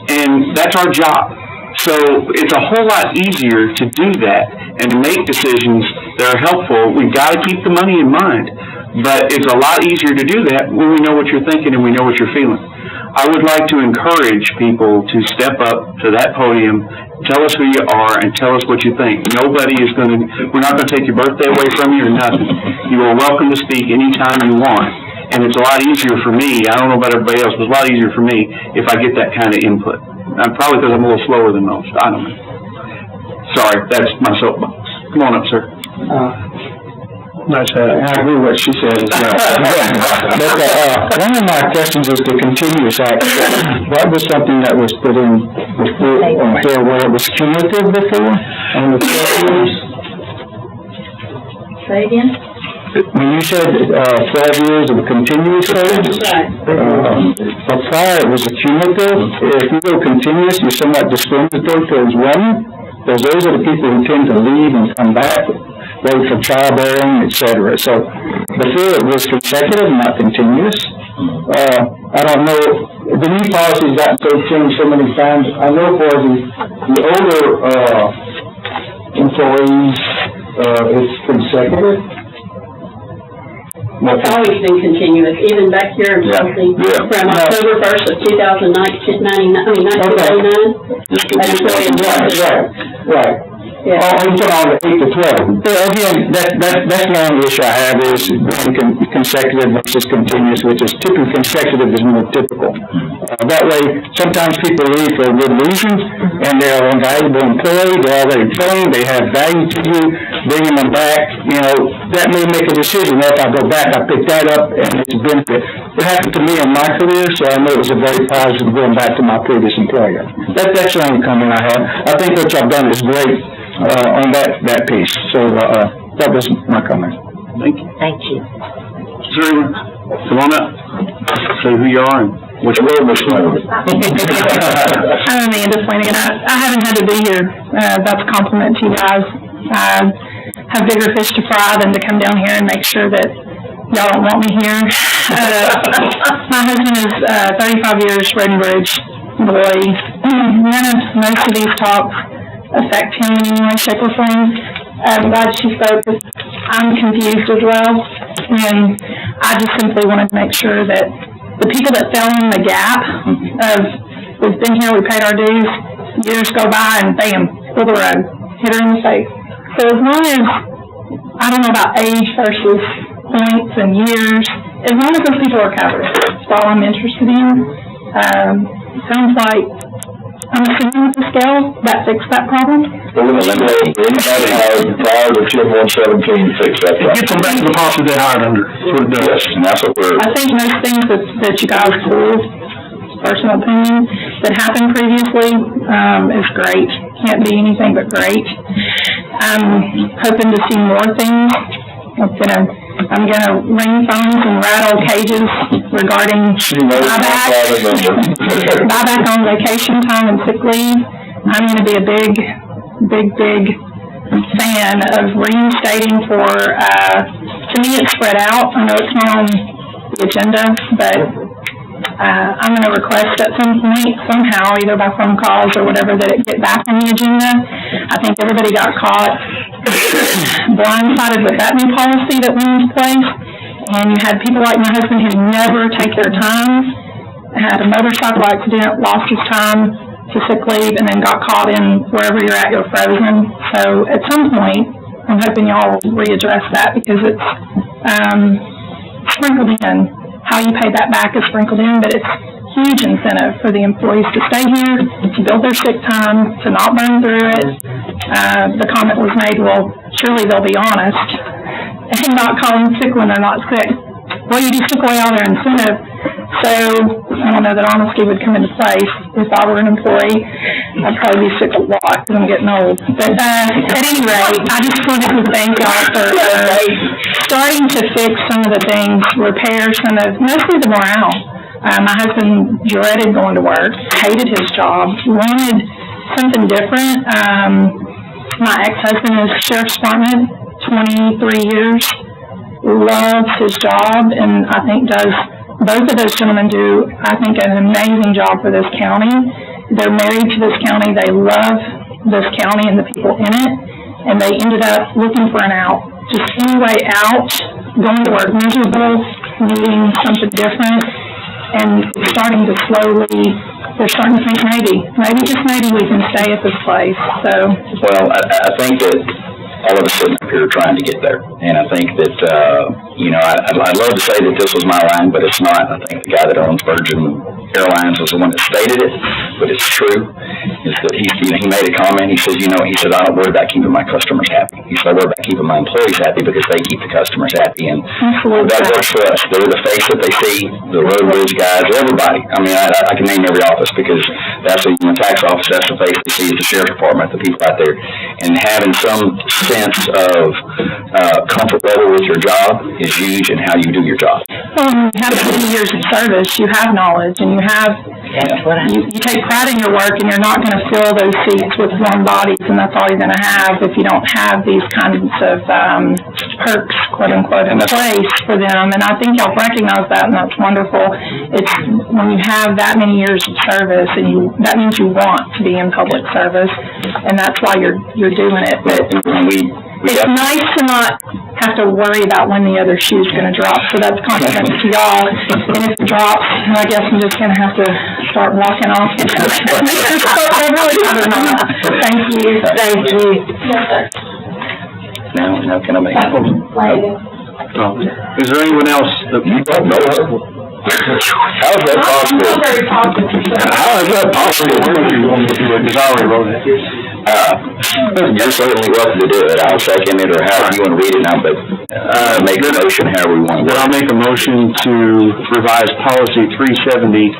A: And that's our job. So it's a whole lot easier to do that and to make decisions that are helpful. We've got to keep the money in mind, but it's a lot easier to do that when we know what you're thinking and we know what you're feeling. I would like to encourage people to step up to that podium, tell us who you are, and tell us what you think. We're not going to take your birthday away from you or nothing. You are welcome to speak anytime you want. And it's a lot easier for me, I don't know about everybody else, but it's a lot easier for me if I get that kind of input. Probably because I'm a little slower than most, I don't know. Sorry, that's my soapbox. Come on up, sir.
G: Nice hat.
C: I agree with what she said as well. But, one of my questions is the continuous action. That was something that was put in before, where it was cumulative before, and the 12 years.
D: Say again?
C: When you said, 12 years of a continuous service, but prior it was a cumulative. If you go continuous, you're somewhat discriminatory towards women, because those are the people who tend to leave and come back, wait for childbearing, etc. So before it was consecutive, not continuous. I don't know, the new policy's gotten so changed so many times. I know for the older, employees, it's consecutive. more.
M: It's always been continuous, even back here in Chelsea, from October 1st of 1999.
C: Right.
M: Yeah.
C: Oh, you put on the 8 to 12. So again, that's the only issue I have is consecutive versus continuous, which is typically consecutive is more typical. That way, sometimes people leave for good reasons, and they're an invaluable employee, they're already trained, they have value to you, bringing them back, that may make a decision. Well, if I go back, I pick that up, and it's a benefit. It happened to me in my career, so I know it was a very positive going back to my previous employer. That's the only comment I have. I think what y'all done is great. On that piece. So, that was my comment.
A: Thank you.
H: Thank you.
A: Sir, come on up. Say who you are and which road was
F: I'm Amanda Flanagan. I haven't had to be here. That's a compliment to you guys. I have bigger fish to fry than to come down here and make sure that y'all don't want me here. My husband is 35 years Road and Bridge boy. Most of these talks affect him in any way, shape, or form. I'm glad she spoke, because I'm confused as well, and I just simply wanted to make sure that the people that fell in the gap of, we've been here, we paid our dues, years go by, and bam, pull the road, hit her in the face. So as long as, I don't know about age versus points and years, as long as those people are covered, that's all I'm interested in. Sounds like, I'm assuming with the scale, that fixed that problem?
J: We're gonna eliminate anybody hired prior to 10/1/17 to fix that problem.
G: Get them back to the policy they hired under. That's what it does.
J: Yes, and that's what we're.
F: I think most things that you guys pulled, personal opinion, that happened previously, is great. Can't be anything but great. I'm hoping to see more things. I'm gonna ring phones and rattle cages regarding buyback on vacation time and sick leave. I'm gonna be a big fan of reinstating for, to me it's spread out. I know it's not on the agenda, but, I'm gonna request at some point, somehow, either by phone calls or whatever, that it get back on the agenda. I think everybody got caught blindsided with that new policy that went into place, and you had people like my husband who never take their time, had a motorcycle accident, lost his time to sick leave, and then got caught in wherever you're at, you're frozen. So at some point, I'm hoping y'all will readdress that, because it's sprinkled in. How you pay that back is sprinkled in, but it's huge incentive for the employees to stay here, to build their sick time, to not burn through it. The comment was made, well, surely they'll be honest and not call them sick when they're not sick. Well, you just took away all their incentive. So I don't know that honesty would come into place. If I were an employee, I'd probably be sick a lot because I'm getting old. But at any rate, I just wanted to thank y'all for starting to fix some of the things, repair some of, mostly the morale. My husband dreaded going to work, hated his job, wanted something different. My ex-husband is Sheriff's Department, 23 years, loves his job, and I think both of those gentlemen do, I think, an amazing job for this county. They're married to this county, they love this county and the people in it, and they ended up looking for an out. Just any way out, going to work miserable, needing something different, and they're starting to think maybe just maybe we can stay at this place, so.
I: Well, I think that all of us sitting up here are trying to get there, and I think that, I'd love to say that this was my line, but it's not. I think the guy that owns Virgin Airlines was the one that stated it, but it's true, is that he made a comment, he says, I don't worry about keeping my customers happy. He said, I worry about keeping my employees happy because they keep the customers happy, and that works for us. They're the face that they see, the road bridge guys, everybody. I mean, I can name every office because that's the tax office, that's the face they see, the sheriff's department, the people out there, and having some sense of comfort level with your job is huge in how you do your job.
F: Well, you have 20 years of service, you have knowledge, and you take pride in your work, and you're not going to fill those seats with warm bodies, and that's all you're going to have if you don't have these kinds of perks, quote unquote, in place for them. And I think y'all recognize that, and that's wonderful. It's when you have that many years of service, and that means you want to be in public service, and that's why you're doing it. But it's nice to not have to worry about when the other shoe's gonna drop, so that's confidence to y'all. And if it drops, I guess I'm just gonna have to start walking off. Thank you.
H: Thank you.
I: Now can I make a motion?
A: Is there anyone else that you don't know?
J: How is that possible? How is that possible?
A: Because I already wrote it.
I: You're certainly welcome to do it. I'll second it, or however you want to read it now, but, make a motion however we want to.
A: Then I'll make a motion to revise policy 370,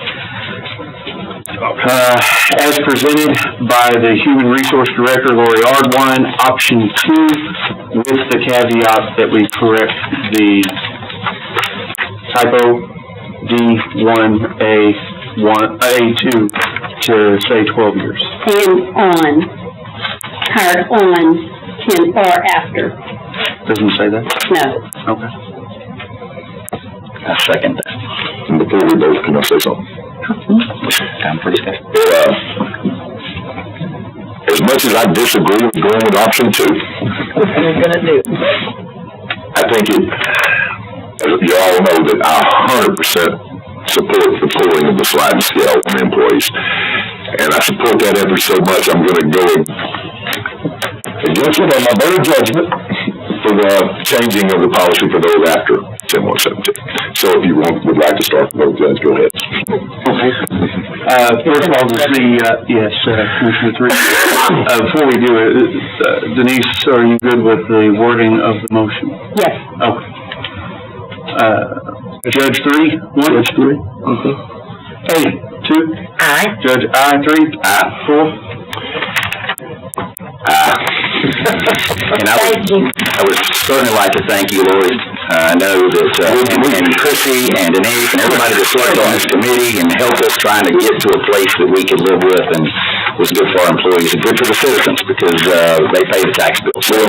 A: as presented by the Human Resource Director, Lori Ardwine, option 2, with the caveat that we correct the typo D1A2 to say 12 years.
F: And on, hired on, or after.
A: Doesn't say that?
F: No.
A: Okay.
I: I second that.
J: And before we vote, can I say something?
I: Time for discussion.
J: As much as I disagree with going with option 2,
H: What are you gonna do?
J: I think it, as you all know, that I 100% support the pulling of the sliding scale from employees. And I support that effort so much, I'm gonna go against it on my better judgment for the changing of the policy for those after 10/117. So if you would like to start the vote, Judge, go ahead.
A: Okay. First of all, to see, yes, Commissioner Three. Before we do it, Denise, are you good with the wording of the motion?
F: Yes.
A: Okay. Judge 3, 1? Judge 3. Okay. A, 2?
H: Aye.
A: Judge I, 3? Aye. 4?
I: And I would certainly like to thank you, Lori. I know that, and Chrissy and Denise and everybody that served on this committee and helped us trying to get to a place that we could live with and was good for our employees and good for the citizens because, they pay the tax bills.
G: Well,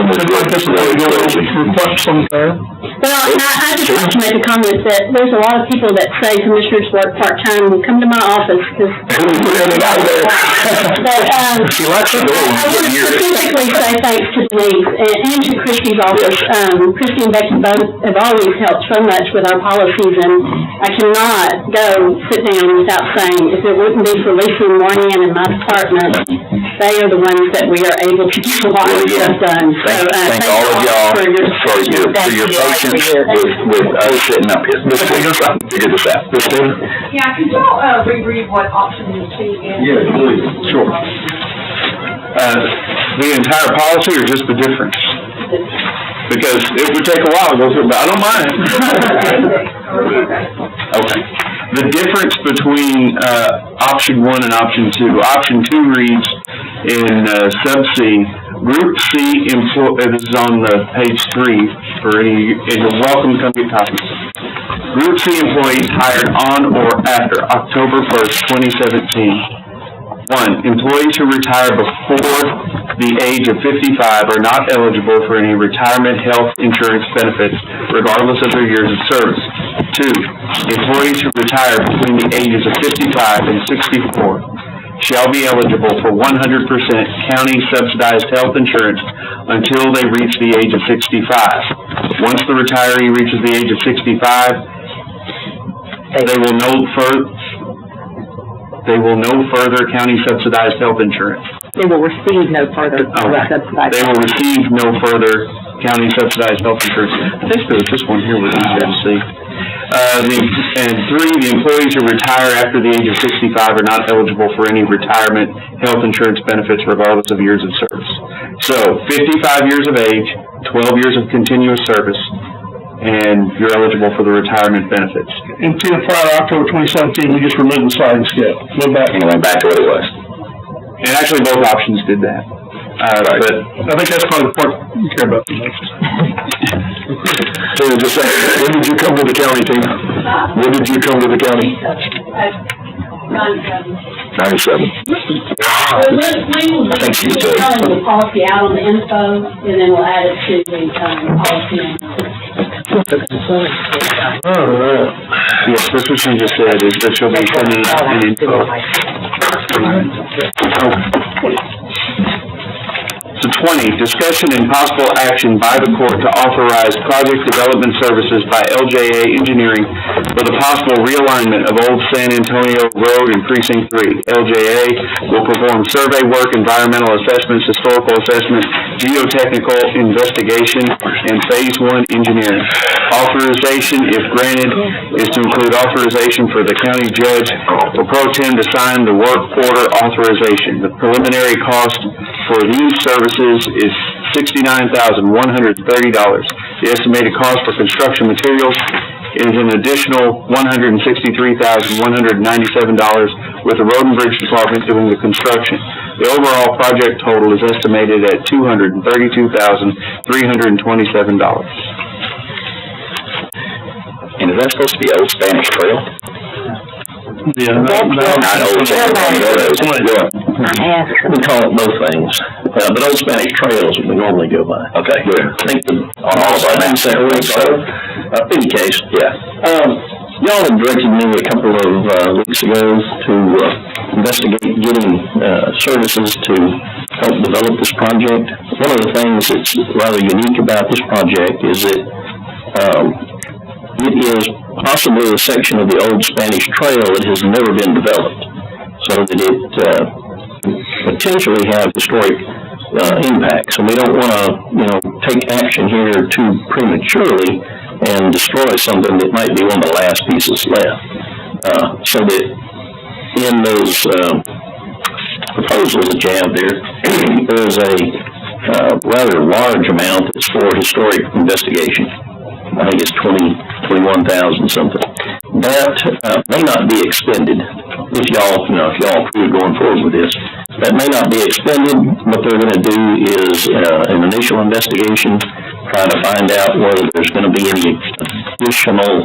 G: I just want to
F: make a comment that there's a lot of people that say commissioners work part-time, and come to my office, because.
I: She likes to go
F: I want to specifically say thanks to Denise and to Christie's office. Christie and Becky both have always helped so much with our policies, and I cannot go sit down without saying, if it wouldn't be for Lisa and Moynihan in my department, they are the ones that we are able to get a lot of stuff done.
I: Thank all of y'all for your patience with us sitting up here. Figure this out.
M: Yeah, could y'all, reread what option is again?
L: Yeah, please.
A: Sure. The entire policy or just the difference? Because it would take a while to go through, but I don't mind. Okay. The difference between, option 1 and option 2. Option 2 reads in, sub C, Group C this is on page 3 for any, and you're welcome to come get copies. Group C employees hired on or after October 1st, 2017. 1, employees who retire before the age of 55 are not eligible for any retirement health insurance benefits, regardless of their years of service. 2, employees who retire between the ages of 55 and 64 shall be eligible for 100% county subsidized health insurance until they reach the age of 65. Once the retiree reaches the age of 65, they will no further county subsidized health insurance.
M: They will receive no further subsidized.
A: They will receive no further county subsidized health insurance. I think there was this one here with EMC. And 3, the employees who retire after the age of 65 are not eligible for any retirement health insurance benefits regardless of years of service. So, 55 years of age, 12 years of continuous service, and you're eligible for the retirement benefits.
G: Until prior to October 2017, we just removed the sliding scale.
I: Went back to what it was.
A: And actually, both options did that. But
G: I think that's probably the part you care about the most.
J: So just say, when did you come to the county, Tina? When did you come to the county? 97.
F: I think
J: she said.
F: the policy out on the info, and then we'll add it to the, policy.
A: yes, that's what she just said, is that she'll be sending out an info. to 20, discussion and possible action by the court to authorize project development services by LJA Engineering for the possible realignment of Old San Antonio Road in Precinct 3. LJA will perform survey work, environmental assessments, historical assessment, geotechnical investigation, and Phase 1 engineering. Authorization, if granted, is to include authorization for the county judge or pro tem to sign the work order authorization. The preliminary cost for these services is $69,130. The estimated cost for construction materials is an additional $163,197, with the Road and Bridge Department doing the construction. The overall project total is estimated at $232,327.
I: And is that supposed to be Old Spanish Trail?
G: Yeah,
I: I know.
C: We call it both things, but Old Spanish Trail is what we normally go by.
I: Okay, good.
C: I think
I: On all of our maps.
C: so, any case, y'all had directed me a couple of weeks ago to investigate getting services to help develop this project. One of the things that's rather unique about this project is that it is possibly a section of the Old Spanish Trail that has never been developed, so that it potentially have historic impacts. And we don't want to, take action here too prematurely and destroy something that might be one of the last pieces left. So that in those proposals that you have there, there's a rather large amount that's for historic investigation. I think it's 21,000 something. That may not be expended if y'all approve going forward with this. That may not be expended. What they're going to do is an initial investigation, try to find out whether there's going to be any additional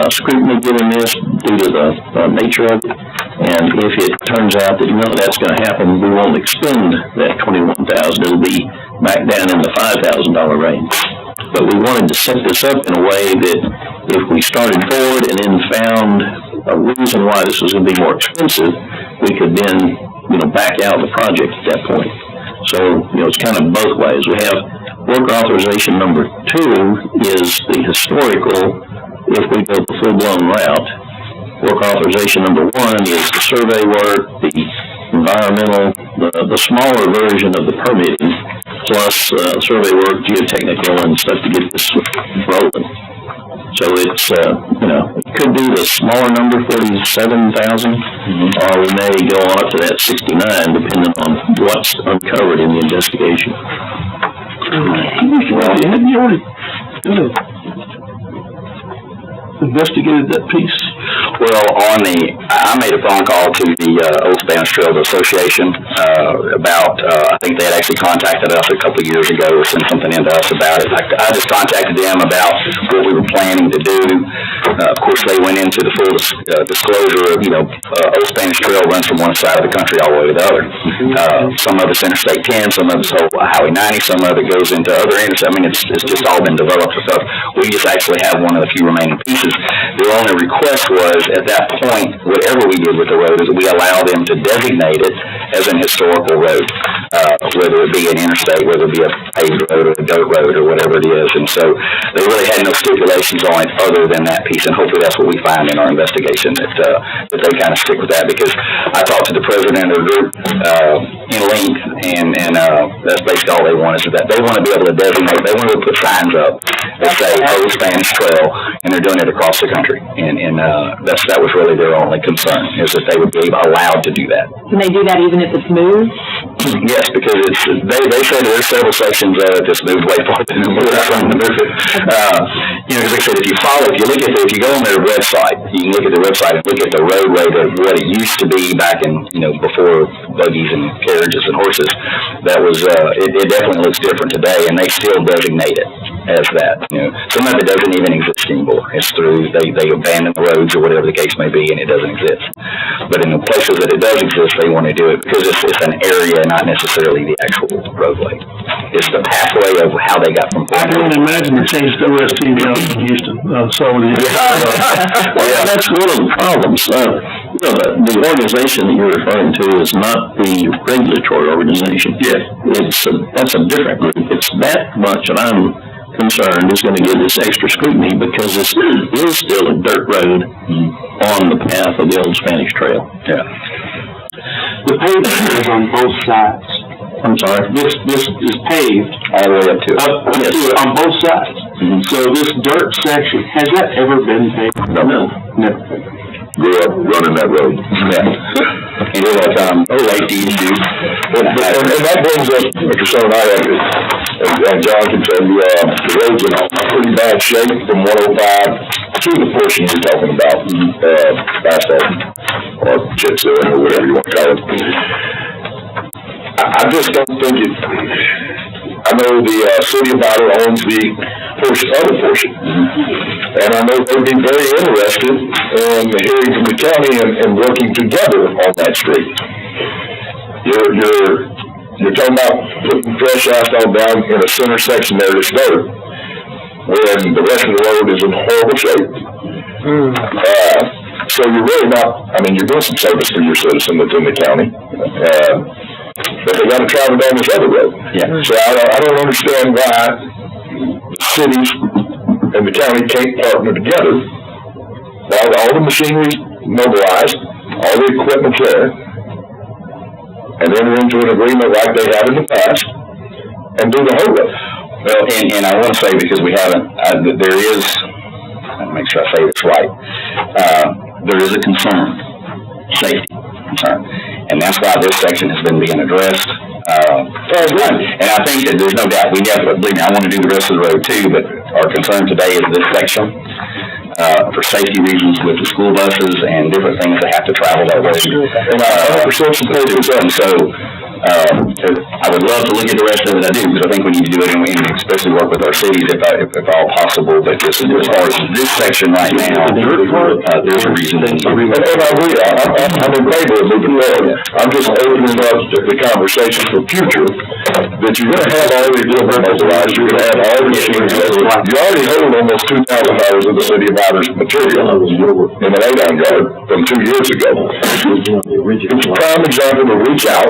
C: scrutiny given this due to the nature of it. And if it turns out that none of that's going to happen, we won't expend that 21,000. It'll be back down in the $5,000 range. But we wanted to set this up in a way that if we started forward and then found a reason why this was going to be more expensive, we could then, back out of the project at that point. So, it's kind of both ways. We have work authorization number 2 is the historical, if we go the full-blown route. Work authorization number 1 is the survey work, the environmental, the smaller version of the permitting, plus survey work, geotechnical, and stuff to get this rolling. So it's, it could be the smaller number, 47,000, or we may go on up to that 69, depending on what's uncovered in the investigation.
G: Have you already investigated that piece?
I: Well, I made a phone call to the Old Spanish Trail Association about, I think they had actually contacted us a couple of years ago or sent something in to us about it. I just contacted them about what we were planning to do. Of course, they went into the full disclosure of, Old Spanish Trail runs from one side of the country all the way to the other. Some of it's Interstate 10, some of it's Highway 90, some of it goes into other interstates. I mean, it's just all been developed and stuff. We just actually have one of the few remaining pieces. The only request was, at that point, whatever we did with the road, is we allow them to designate it as an historical road, whether it be an interstate, whether it be a paved road or a dirt road or whatever it is. And so they really had no stipulations on it other than that piece, and hopefully that's what we find in our investigation, that they kind of stick with that, because I talked to the president of the group in length, and that's basically all they want, is that they want to be able to designate, they want to put signs up that say Old Spanish Trail, and they're doing it across the country. And that was really their only concern, is that they would be allowed to do that.
M: Can they do that even if it's moved?
I: Yes, because they say there's several sections of it that's moved way farther than we're trying to move it. Because they said if you go on their website, you can look at the website and look at the roadway, what it used to be back in, before buggies and carriages and horses. That was, it definitely looks different today, and they still designate it as that. Some of it doesn't even exist anymore. It's through, they abandon the roads or whatever the case may be, and it doesn't exist. But in the places that it does exist, they want to do it because it's an area, not necessarily the actual roadway. It's the pathway of how they got from point.
G: I can imagine they changed the OST down in Houston,
C: Well, that's one of the problems. Well, the organization that you're referring to is not the regulatory organization.
A: Yes.
C: That's a different group. It's that much that I'm concerned is gonna get this extra scrutiny because this is still a dirt road on the path of the old Spanish Trail.
A: Yeah. The pavement is on both sides.
C: I'm sorry?
A: This is paved.
C: All the way up to it.
A: Up to it on both sides.
C: Mhm.
A: So this dirt section, has that ever been paved?
C: No.
A: Never.
J: Grew up running that road.
I: Yeah. And it's like, safety issues.
J: And that brings up, Mr. Son, I have, and John can tell you, the road's in pretty bad shape from 105 to the portion you're talking about, asphalt, or chip sealing, or whatever you want to call it. I just don't think it, I know the, city of Vital owns the other portion. And I know they'd be very interested in hearing from the county and working together on that street. You're talking about putting fresh asphalt down in a center section there that's dirt, when the rest of the road is in horrible shape. So you're really not, I mean, you're doing some service for your citizen that's in the county. But they gotta travel down this other road.
I: Yeah.
J: So I don't understand why cities and the county can't partner together. All the machinery's mobilized, all the equipment's there, and enter into an agreement like they have in the past, and do the whole road.
I: Well, and I want to say, because we haven't, there is, I'll make sure I say this right, there is a concern, safety concern, and that's why this section has been being addressed. And I think that there's no doubt, we definitely, I want to do the rest of the road too, but our concern today is this section, for safety reasons with the school buses and different things that have to travel that way.
J: And I 100% support this.
I: So, I would love to look at the rest of it, I do, because I think we need to do it, and especially work with our cities if all possible, but just as far as this section right now, there's a reason.
J: And I agree, I'm in favor of moving forward. I'm just opening up the conversation for future, that you're gonna have all the equipment mobilized, you're gonna have all the machines. You already hold almost $2,000 of the city of Idaho's material in an ADON yard from 2 years ago. It's a prime example to reach out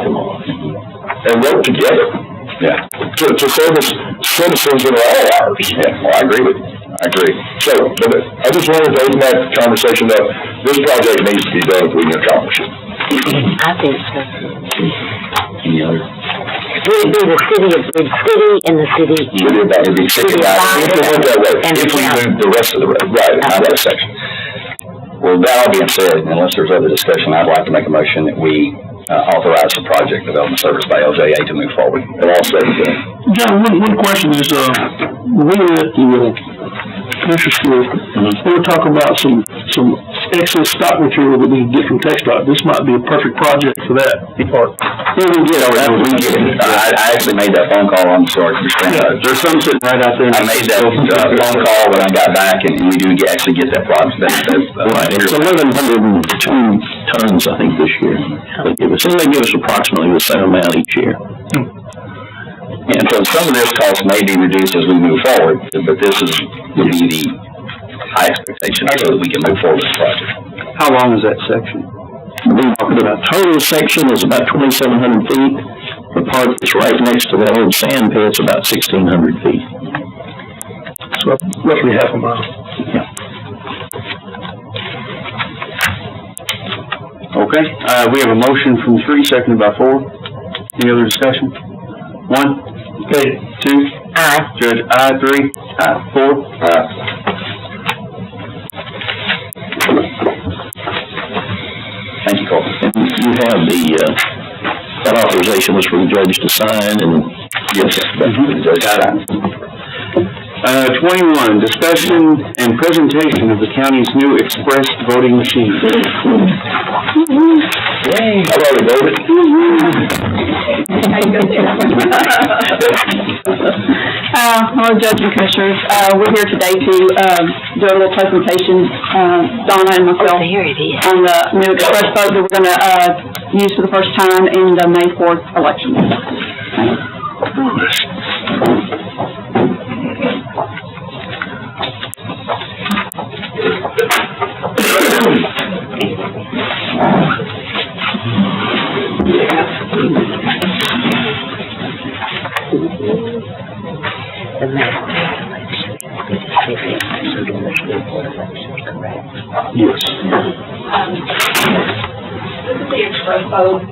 J: and work together.
I: Yeah.
J: To service citizens that are all ours.
I: Yeah, well, I agree with you. I agree.
J: So, but I just wanted to open that conversation up. This project needs to be done if we can accomplish it.
H: I think so.
I: Any other?
H: Would it be the city and the city?
I: It'd be city of Idaho.
H: And
I: If we move the rest of the road, right, not that section. Well, that all being said, unless there's other discussion, I'd like to make a motion that we authorize the project development service by LJA to move forward.
J: And I'll say that.
G: John, one question is, we were at the, commercial school, they were talking about some excess stock material that we can get from TxDOT. This might be a perfect project for that part.
I: Yeah, we get it. I actually made that phone call, I'm sorry,
A: There's some sitting right out there.
I: I made that, phone call when I got back, and we do actually get that project.
C: Right, it's 1,102 tons, I think, this year. They give us approximately the same amount each year.
I: And so some of this cost may be reduced as we move forward, but this would be the high expectation so that we can move forward with the project.
A: How long is that section?
C: The total section is about 2,700 feet. The part that's right next to that old sand pit's about 1,600 feet.
G: So roughly half a mile.
A: Okay, we have a motion from 3, seconded by 4. Any other discussion? 1? Okay. 2?
H: Aye.
A: Judge, aye. 3? Aye. 4? Aye.
I: Thank you, Cole.
C: And you have that authorization was for the judge to sign, and
I: Yes, that's for the judge.
A: 21, discussion and presentation of the county's new express voting machine.
J: Yay. I've already voted.
E: Hello, Judge and Commissioners. We're here today to do a little presentation, Donna and myself, on the new express vote that we're going to use for the first time in the May 4th election.
H: The mayor election, the city election, and the school board election, correct?
G: Yes.
N: This is the express vote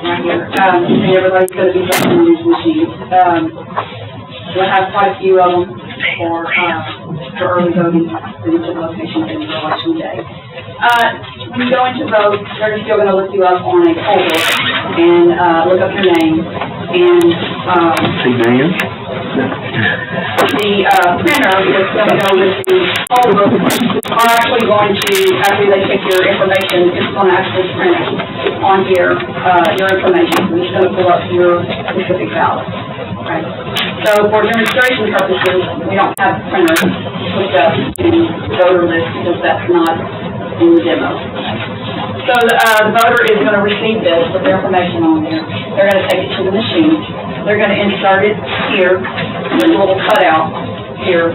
N: right here, and everybody's gonna be voting on these machines. We'll have quite a few of them for early voting in each of the locations in election day. When you go into vote, they're still gonna look you up on a poll book and, look up your name, and,
G: Hey, Dan?
N: the printer is going to go with the poll book, are actually going to, after they take your information, it's going to actually print on here, your information, and it's going to pull up your specific ballot. Right? So for demonstration purposes, we don't have printers hooked up to voter list because that's not in the demo. So the voter is going to receive this with their information on there. They're going to take it to the machine. They're going to insert it here, in a little cutout here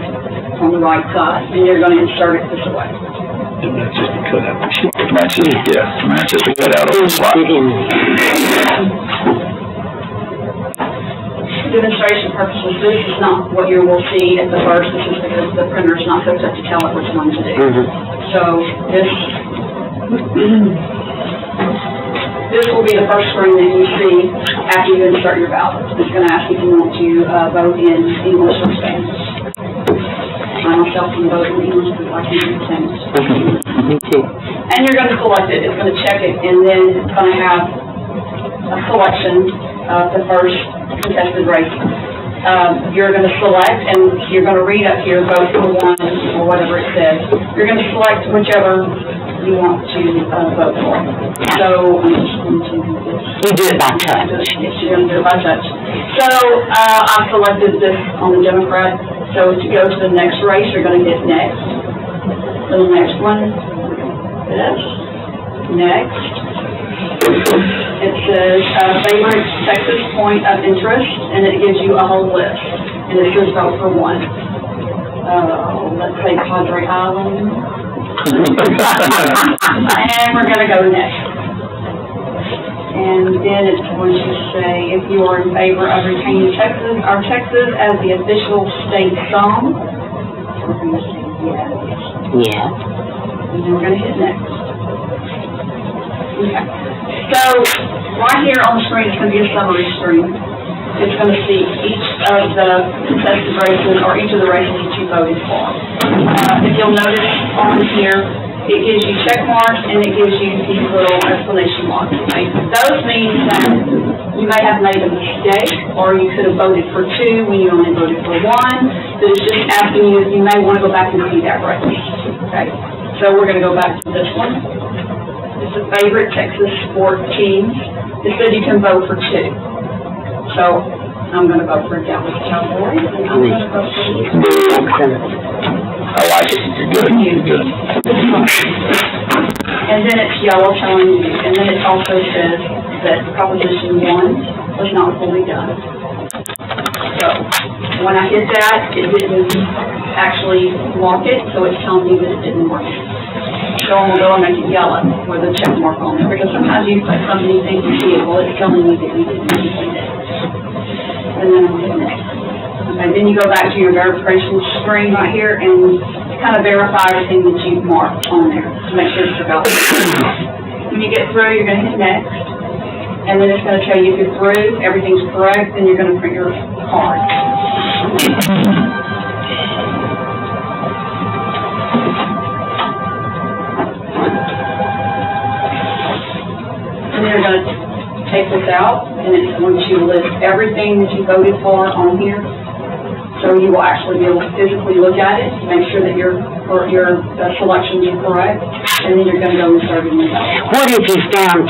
N: on the right side, and you're going to insert it this way.
G: That's just a cutout machine.
I: Matches, yeah, matches the cutout of the slot.
N: Demonstration purposes, this is not what you will see at the first. This is because the printer's not hooked up to tell it which one to do. So this will be the first screen that you see after you insert your ballot. It's going to ask if you want to vote in English or Spanish. I myself can vote in English because I can do Spanish.
H: Me too.
N: And you're going to select it. It's going to check it, and then it's going to have a selection of the first contested race. You're going to select, and you're going to read up here, vote for one, or whatever it says. You're going to select whichever you want to vote for. So, I'm just going to do this.
H: You do it by touch.
N: Yes, you're going to do it by touch. So, I've selected this on the Democrat. So, to go to the next race, you're going to hit next. So, the next one, this, next. It says, favorite Texas point of interest, and it gives you a whole list. And it says vote for one. Let's say Padre Island. And we're gonna go next. And then it's going to say if you are in favor of retaining Texas as the official state song. We're gonna say yes.
H: Yeah.
N: And then we're gonna hit next. Okay. So, right here on the screen is going to be a summary screen. It's going to see each of the contested races, or each of the races that you voted for. If you'll notice on here, it gives you check marks, and it gives you these little exclamation marks. Okay? Those mean that you may have made a mistake, or you could have voted for two when you only voted for one. So it's just asking you if you may want to go back and see that race. Okay? So we're going to go back to this one. It's the favorite Texas sport teams. It said you can vote for two. So, I'm gonna vote for Dallas Cowboys, and I'm gonna vote for you.
I: I like it, you're good, you're good.
N: And then it's yellow telling you, and then it also says that Proposition 1 was not fully done. So, when I hit that, it didn't actually mark it, so it's telling me that it didn't work. So I'm gonna go and make it yellow with a check mark on it, because sometimes you put something you think you see it, well, it's telling you that you didn't complete it. And then I'm hitting next. Okay, then you go back to your verification screen right here and kind of verify everything that you've marked on there to make sure it's valid. When you get through, you're gonna hit next, and then it's gonna tell you if you're through, everything's correct, then you're gonna print your card. And you're going to take this out, and it's going to list everything that you voted for on here. So you will actually be able to physically look at it, make sure that your selections are correct, and then you're going to go and serve it in the ballot.
H: What if you found,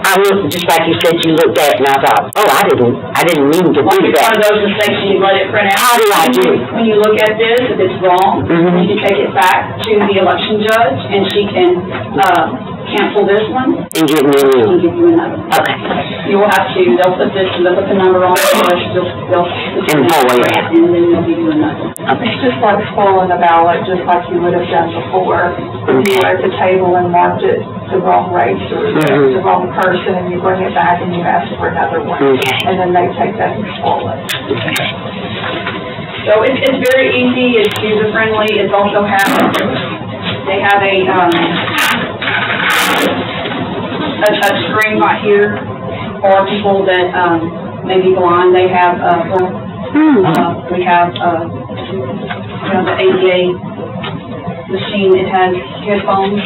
H: I looked, just like you said, you looked at it, and I thought, oh, I didn't mean to do
N: Like it's
H: that.
N: one of those mistakes and you let it print out.
H: How do I do it?
N: When you look at this, if it's wrong, you can take it back to the election judge, and she can, cancel this one
H: And give me a new
N: and
H: one.
N: give you another.
H: Okay.
N: You will have to, they'll put the number on it first, they'll.
H: And void it.
N: And then they'll give you another.
O: It's just like spoiling a ballot, just like you would have done before. If you were at the table and marked it the wrong race or the wrong person, and you bring it back and you ask for another one.
H: Okay.
O: And then they take that and spoil it.
N: So it's very easy, it's user friendly, it's also they have a screen right here for people that, may be blind, they have, we have, the ADA machine, it has headphones.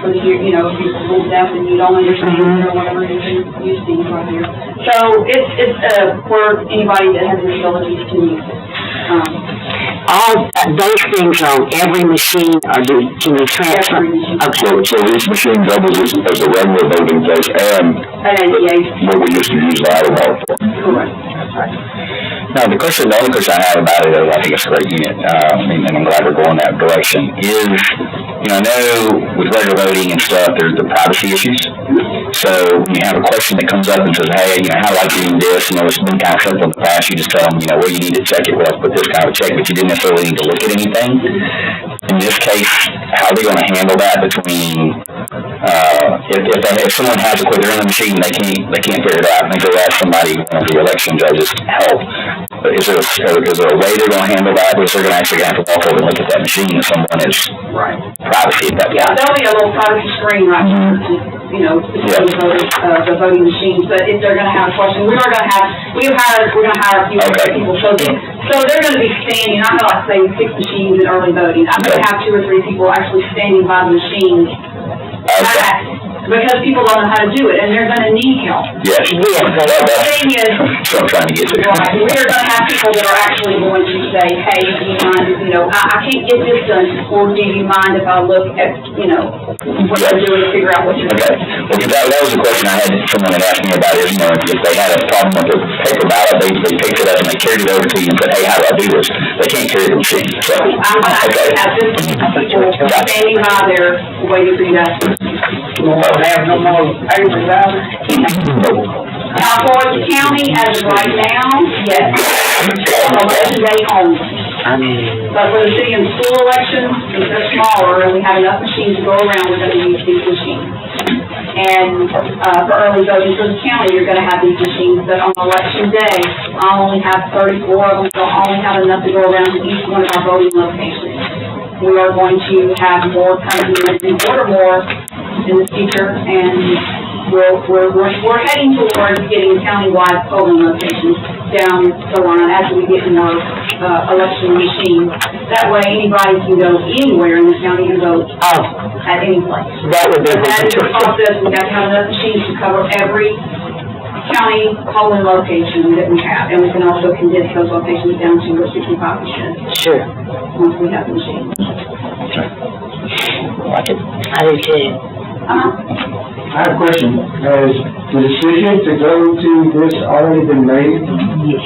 N: For the, if you're a little deaf and you don't understand or whatever, you can use these right here. So it's for anybody that has disabilities to use it.
H: All those things on every machine, or can you transfer? Okay.
J: So each machine doubles as a regular voting place and what we used to use the automark for.
N: Correct.
I: Now, the only question I have about it, I think it's a great unit, and I'm glad we're going that direction, is, I know with regular voting and stuff, there's the privacy issues. So when you have a question that comes up and says, hey, how do I do this? It's been kind of simple in the past. You just tell them, well, you need to check it. Well, let's put this kind of a check, but you didn't necessarily need to look at anything. In this case, how are they going to handle that between, if someone has a quick, they're in the machine, they can't figure it out, and they go ask somebody, one of the election judges, help. Is there a way they're going to handle that, or is they going to actually have to walk over and look at that machine if someone is privacy at that point?
N: Yeah, there'll be a little privacy screen right here, the voting machines, but if they're gonna have a question, we're gonna hire a few people, so they're gonna be standing, I'm gonna say 6 machines in early voting, I'm gonna have 2 or 3 people actually standing by the machines. Because people don't know how to do it, and they're gonna need help.
I: Yes.
N: The thing is,
I: that's what I'm trying to get to.
N: right, we're gonna have people that are actually going to say, hey, do you mind, I can't get this done, or do you mind if I look at, what they're doing to figure out what you're doing?
I: Okay, well, that was a question I had, someone had asked me about is, if they had a problem with the paper ballot, they picked it up and they carried it over to you and said, hey, how do I do this? They can't carry the machine, so.
N: I'm gonna actually have this people standing by there waiting for you guys.
B: Have no more papers out.
N: Now, for the county, as of right now, yes, on election day only. But for the city and school elections, since they're smaller and we have enough machines to go around, we're gonna use these machines. And, for early voting for the county, you're gonna have these machines, but on election day, I only have 34 of them, so I only have enough to go around to each one of our voting locations. We are going to have more coming in, order more in the future, and we're heading towards getting countywide polling locations down the line as we get more election machines. That way, anybody can go anywhere in the county and vote at any place.
H: That would be
N: that is the process. We have to have enough machines to cover every county polling location that we have, and we can also condense those locations down to 65%.
H: Sure.
N: Once we have the machines.
H: I do too.
B: I have a question. Has the decision to go to this already been made?
H: Yes.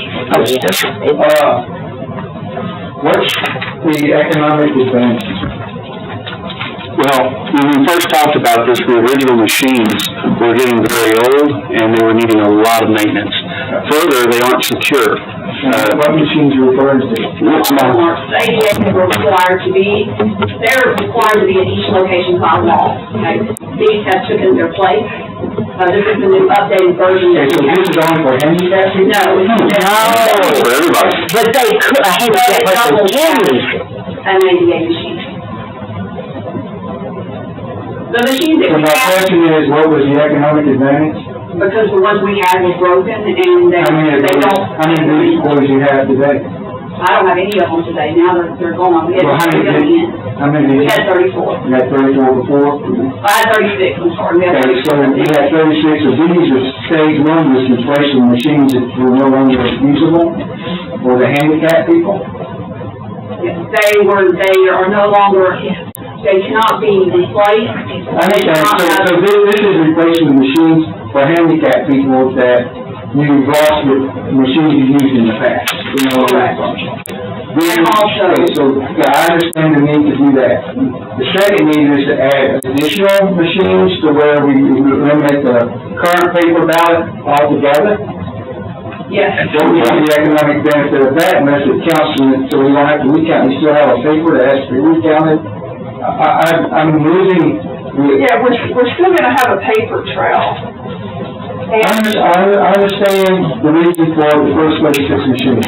B: What's the economic advantage?
A: Well, when we first talked about this, the original machines were getting very old and they were needing a lot of maintenance. Further, they aren't secure.
B: What machines are you referring to?
N: The ADA were required to be, they're required to be at each location by law, okay? These have taken their place. This is the new updated version that
B: So
N: we have.
B: this is only for handicapped people?
N: No, it's
A: For everybody.
H: But they could, a handicapped person can use it.
N: an ADA machine. The machines that
B: So
N: we
B: my
N: have,
B: question is, what was the economic advantage?
N: because the ones we had were broken and they don't.
B: How many of these boys you have today?
N: I don't have any of them today. Now they're gone. We had
B: Well, how many
N: coming in.
B: How many
N: We
B: did you?
N: had 34.
B: You had 34 before?
N: I had 36, I'm sorry. We had
B: Okay, so you had 36 of these are stage one, was replacing machines that were no longer usable for the handicapped people?
N: They are no longer, they cannot be replaced.
B: I understand, so this is replacing the machines for handicapped people that you've lost the machines you used in the past. You know,
N: Correct. And also,
B: Okay, so, yeah, I understand the need to do that. The second need is to add additional machines to where we eliminate the current paper ballot altogether.
N: yes.
B: Don't we have the economic benefit of that unless it counts, so we don't have to recount, we still have a paper that has to be recounted? I'm losing.
O: Yeah, we're still gonna have a paper trail.
B: I understand the reason for the first 26 machines.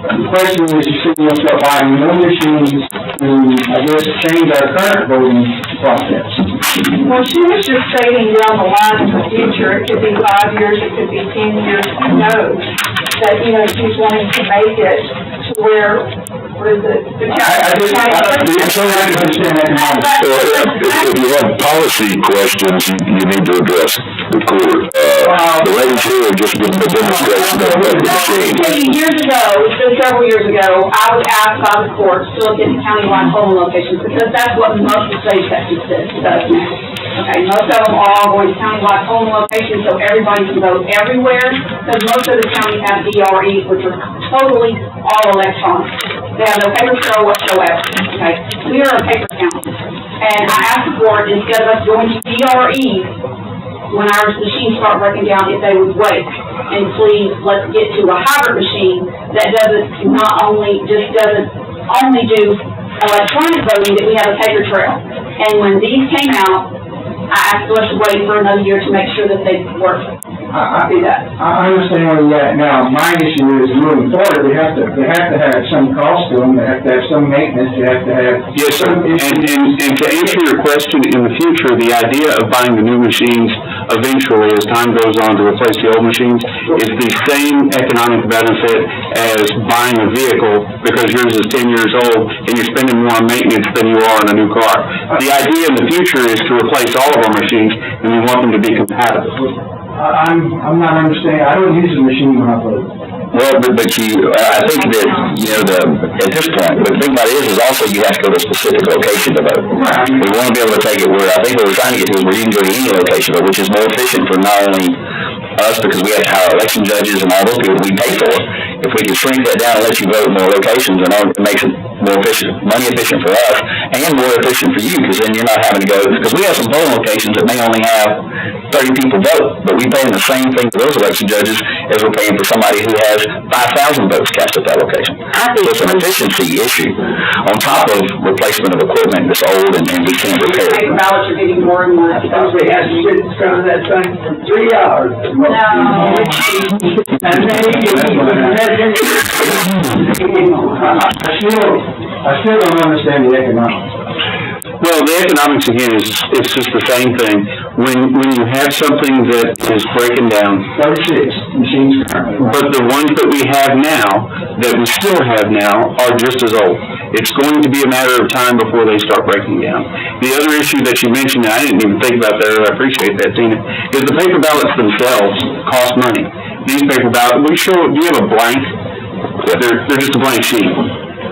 B: The question is, you said you'll start buying more machines to, I guess, change our current voting process.
O: Well, she was just stating down the line in the future, it could be 5 years, it could be 10 years, who knows? That, she's wanting to make it to where is it?
J: If you have policy questions, you need to address the court. The ladies here are just giving a demonstration of the machine.
N: Years ago, it's been several years ago, I was asked by the courts to look at countywide polling locations, because that's what most of the state Texas does now. Okay, most of them are all going to countywide polling locations, so everybody can vote everywhere, because most of the counties have DREs, which are totally all electronic. They have no paper trail whatsoever, okay? We are a paper county, and I asked the court, instead of us going to DREs, when our machines start breaking down, if they would wait, and please, let's get to a hybrid machine that doesn't only do electronic voting, that we have a paper trail. And when these came out, I asked us to wait for another year to make sure that they work.
B: I understand where you're at now. My issue is moving forward, they have to have some cost to them, they have to have some maintenance, they have to have.
A: Yes, sir. And to answer your question, in the future, the idea of buying the new machines eventually, as time goes on, to replace the old machines, is the same economic benefit as buying a vehicle, because yours is 10 years old and you're spending more on maintenance than you are on a new car. The idea in the future is to replace all of our machines, and we want them to be compatible.
B: I'm not understanding, I don't use the machine when I vote.
I: Well, but I think that, at this point, the thing about it is also you have to go to a specific location to vote. We want to be able to take it where, I think what we're trying to get to is where you can go to any location, but which is more efficient for not only us, because we have to hire election judges and all those people we pay for. If we can shrink that down and let you vote in more locations, and it makes it more efficient, money efficient for us, and more efficient for you, because then you're not having to go, because we have some polling locations that may only have 30 people vote, but we paying the same thing to those election judges as we're paying for somebody who has 5,000 votes cast at that location. So it's an efficiency issue, on top of replacement of equipment that's old and we can't repair it.
N: Paper ballots are getting more and more expensive.
B: We have to sit in front of that thing for 3 hours. I still don't understand the economics.
A: Well, the economics, again, it's just the same thing. When you have something that is breaking down.
B: 36 machines currently.
A: But the ones that we have now, that we still have now, are just as old. It's going to be a matter of time before they start breaking down. The other issue that you mentioned, that I didn't even think about that, I appreciate that, Tina, is the paper ballots themselves cost money. These paper ballots, do you have a blank? They're just a blank sheet.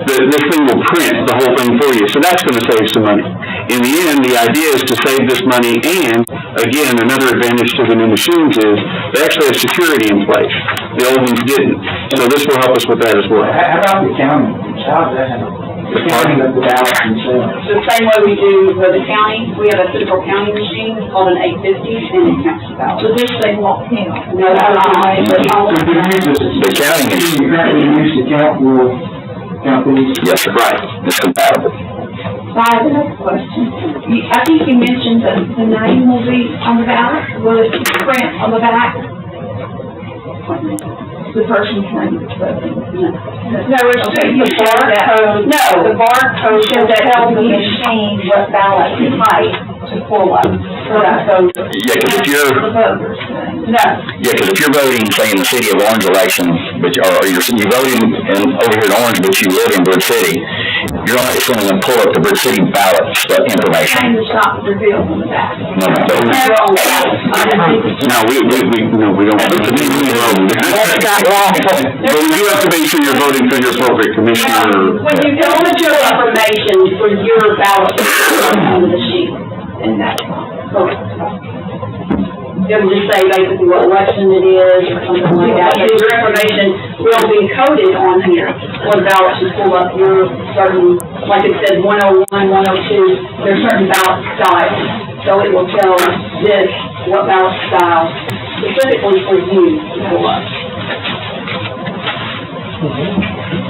A: This thing will print the whole thing for you, so that's going to save some money. In the end, the idea is to save this money, and, again, another advantage to the new machines is they actually have security in place. The old ones didn't, so this will help us with that as well.
B: How about the county? How does that happen? The county of the ballots themselves.
N: The same way we do with the county, we have a Central County machine, it's called an 850, and it counts the ballots. So this thing won't count? No, that's not.
I: The counting is...
B: You currently use the count will count these?
I: Yes, sir. Right. It's compatible.
N: I have another question. I think you mentioned that the name will be on the ballot, will it print on the back? The person's name is voting.
O: No, it's the barcode.
N: No,
O: The barcode should tell the machine what ballot to type to pull up. So that goes.
I: Yeah, because if you're...
O: The voters. No.
I: Yeah, because if you're voting, say, in the City of Orange election, or you're voting over here in Orange, but you live in Bridge City, it's only going to pull up the Bridge City ballot information.
N: And it's not revealed on the back.
I: No.
A: No, we don't put the name in the road.
H: That's not lawful.
A: But we do have to make sure you're voting for your appropriate commissioner.
N: When you go into your information for your ballot on the sheet, and that's correct. it will just say basically what election it is or something like that. But your information will be coded on here. What ballots you pull up, your certain, like it said, 101, 102, there's certain ballot styles. So it will tell this what ballot style specifically for you to pull up.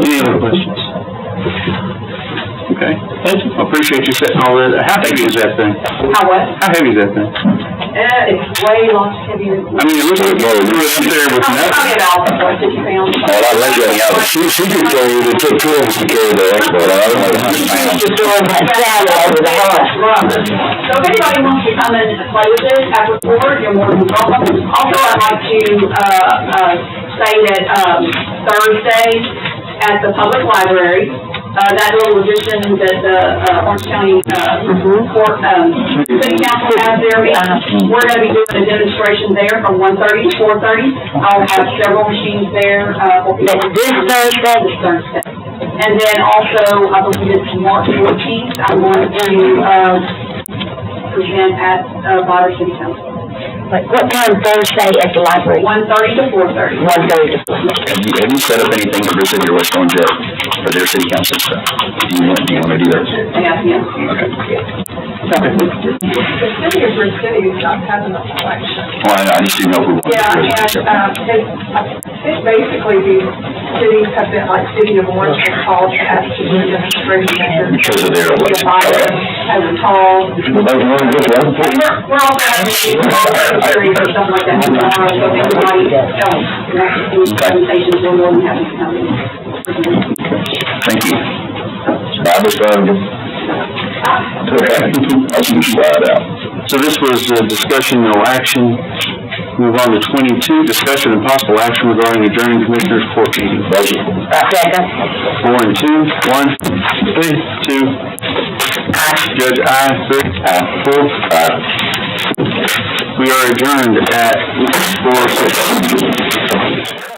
A: Any other questions? Okay, thank you. I appreciate you setting all that. How heavy is that thing?
N: How what?
A: How heavy is that thing?
N: It's way lots heavier.
A: I mean, it looks like you're up there with
N: I'm
A: nothing.
N: talking about, what, 50 pounds?
J: Well, I like that, yeah, she could carry it, it took two of us to carry the export, I don't know, 100 pounds.
H: Just throwing that saddle over the head.
N: So if anybody wants to come in and play with it after 4, you're more than welcome. Also, I'd like to, say that, Thursday at the public library, that little addition that the, Orange County, Court, City Council has there, we're gonna be doing a demonstration there from 1:30 to 4:30. I'll have several machines there, for people.
H: This Thursday?
N: This Thursday. And then also, I believe it's March 14th, I'm going to, present at, Botter City Council.
H: Like, what time Thursday at the library?
N: 1:30 to 4:30.
H: 1:30 to 4:30.
I: Have you set up anything for the city of West Orange yet, for their city council stuff? Do you want to do that?
N: Yeah.
I: Okay.
O: The city of Bridge City is not having an election.
I: Well, I just didn't know if we wanted to.
O: Yeah, and, basically, these cities have been, like, City of Orange has called to ask to do demonstrations.
I: Because of their election.
O: As a tall.
N: We're all having series or something like that tomorrow, so if anybody else wants to do presentations, we're more than happy to come in.
I: Thank you.
A: So this was discussion, no action. Move on to 22, discussion and possible action regarding adjourning Commissioners' Court meeting.
H: Second.
A: 4 and 2, 1, 3, 2. Judge, aye. 3, 4. We are adjourned at 4:06.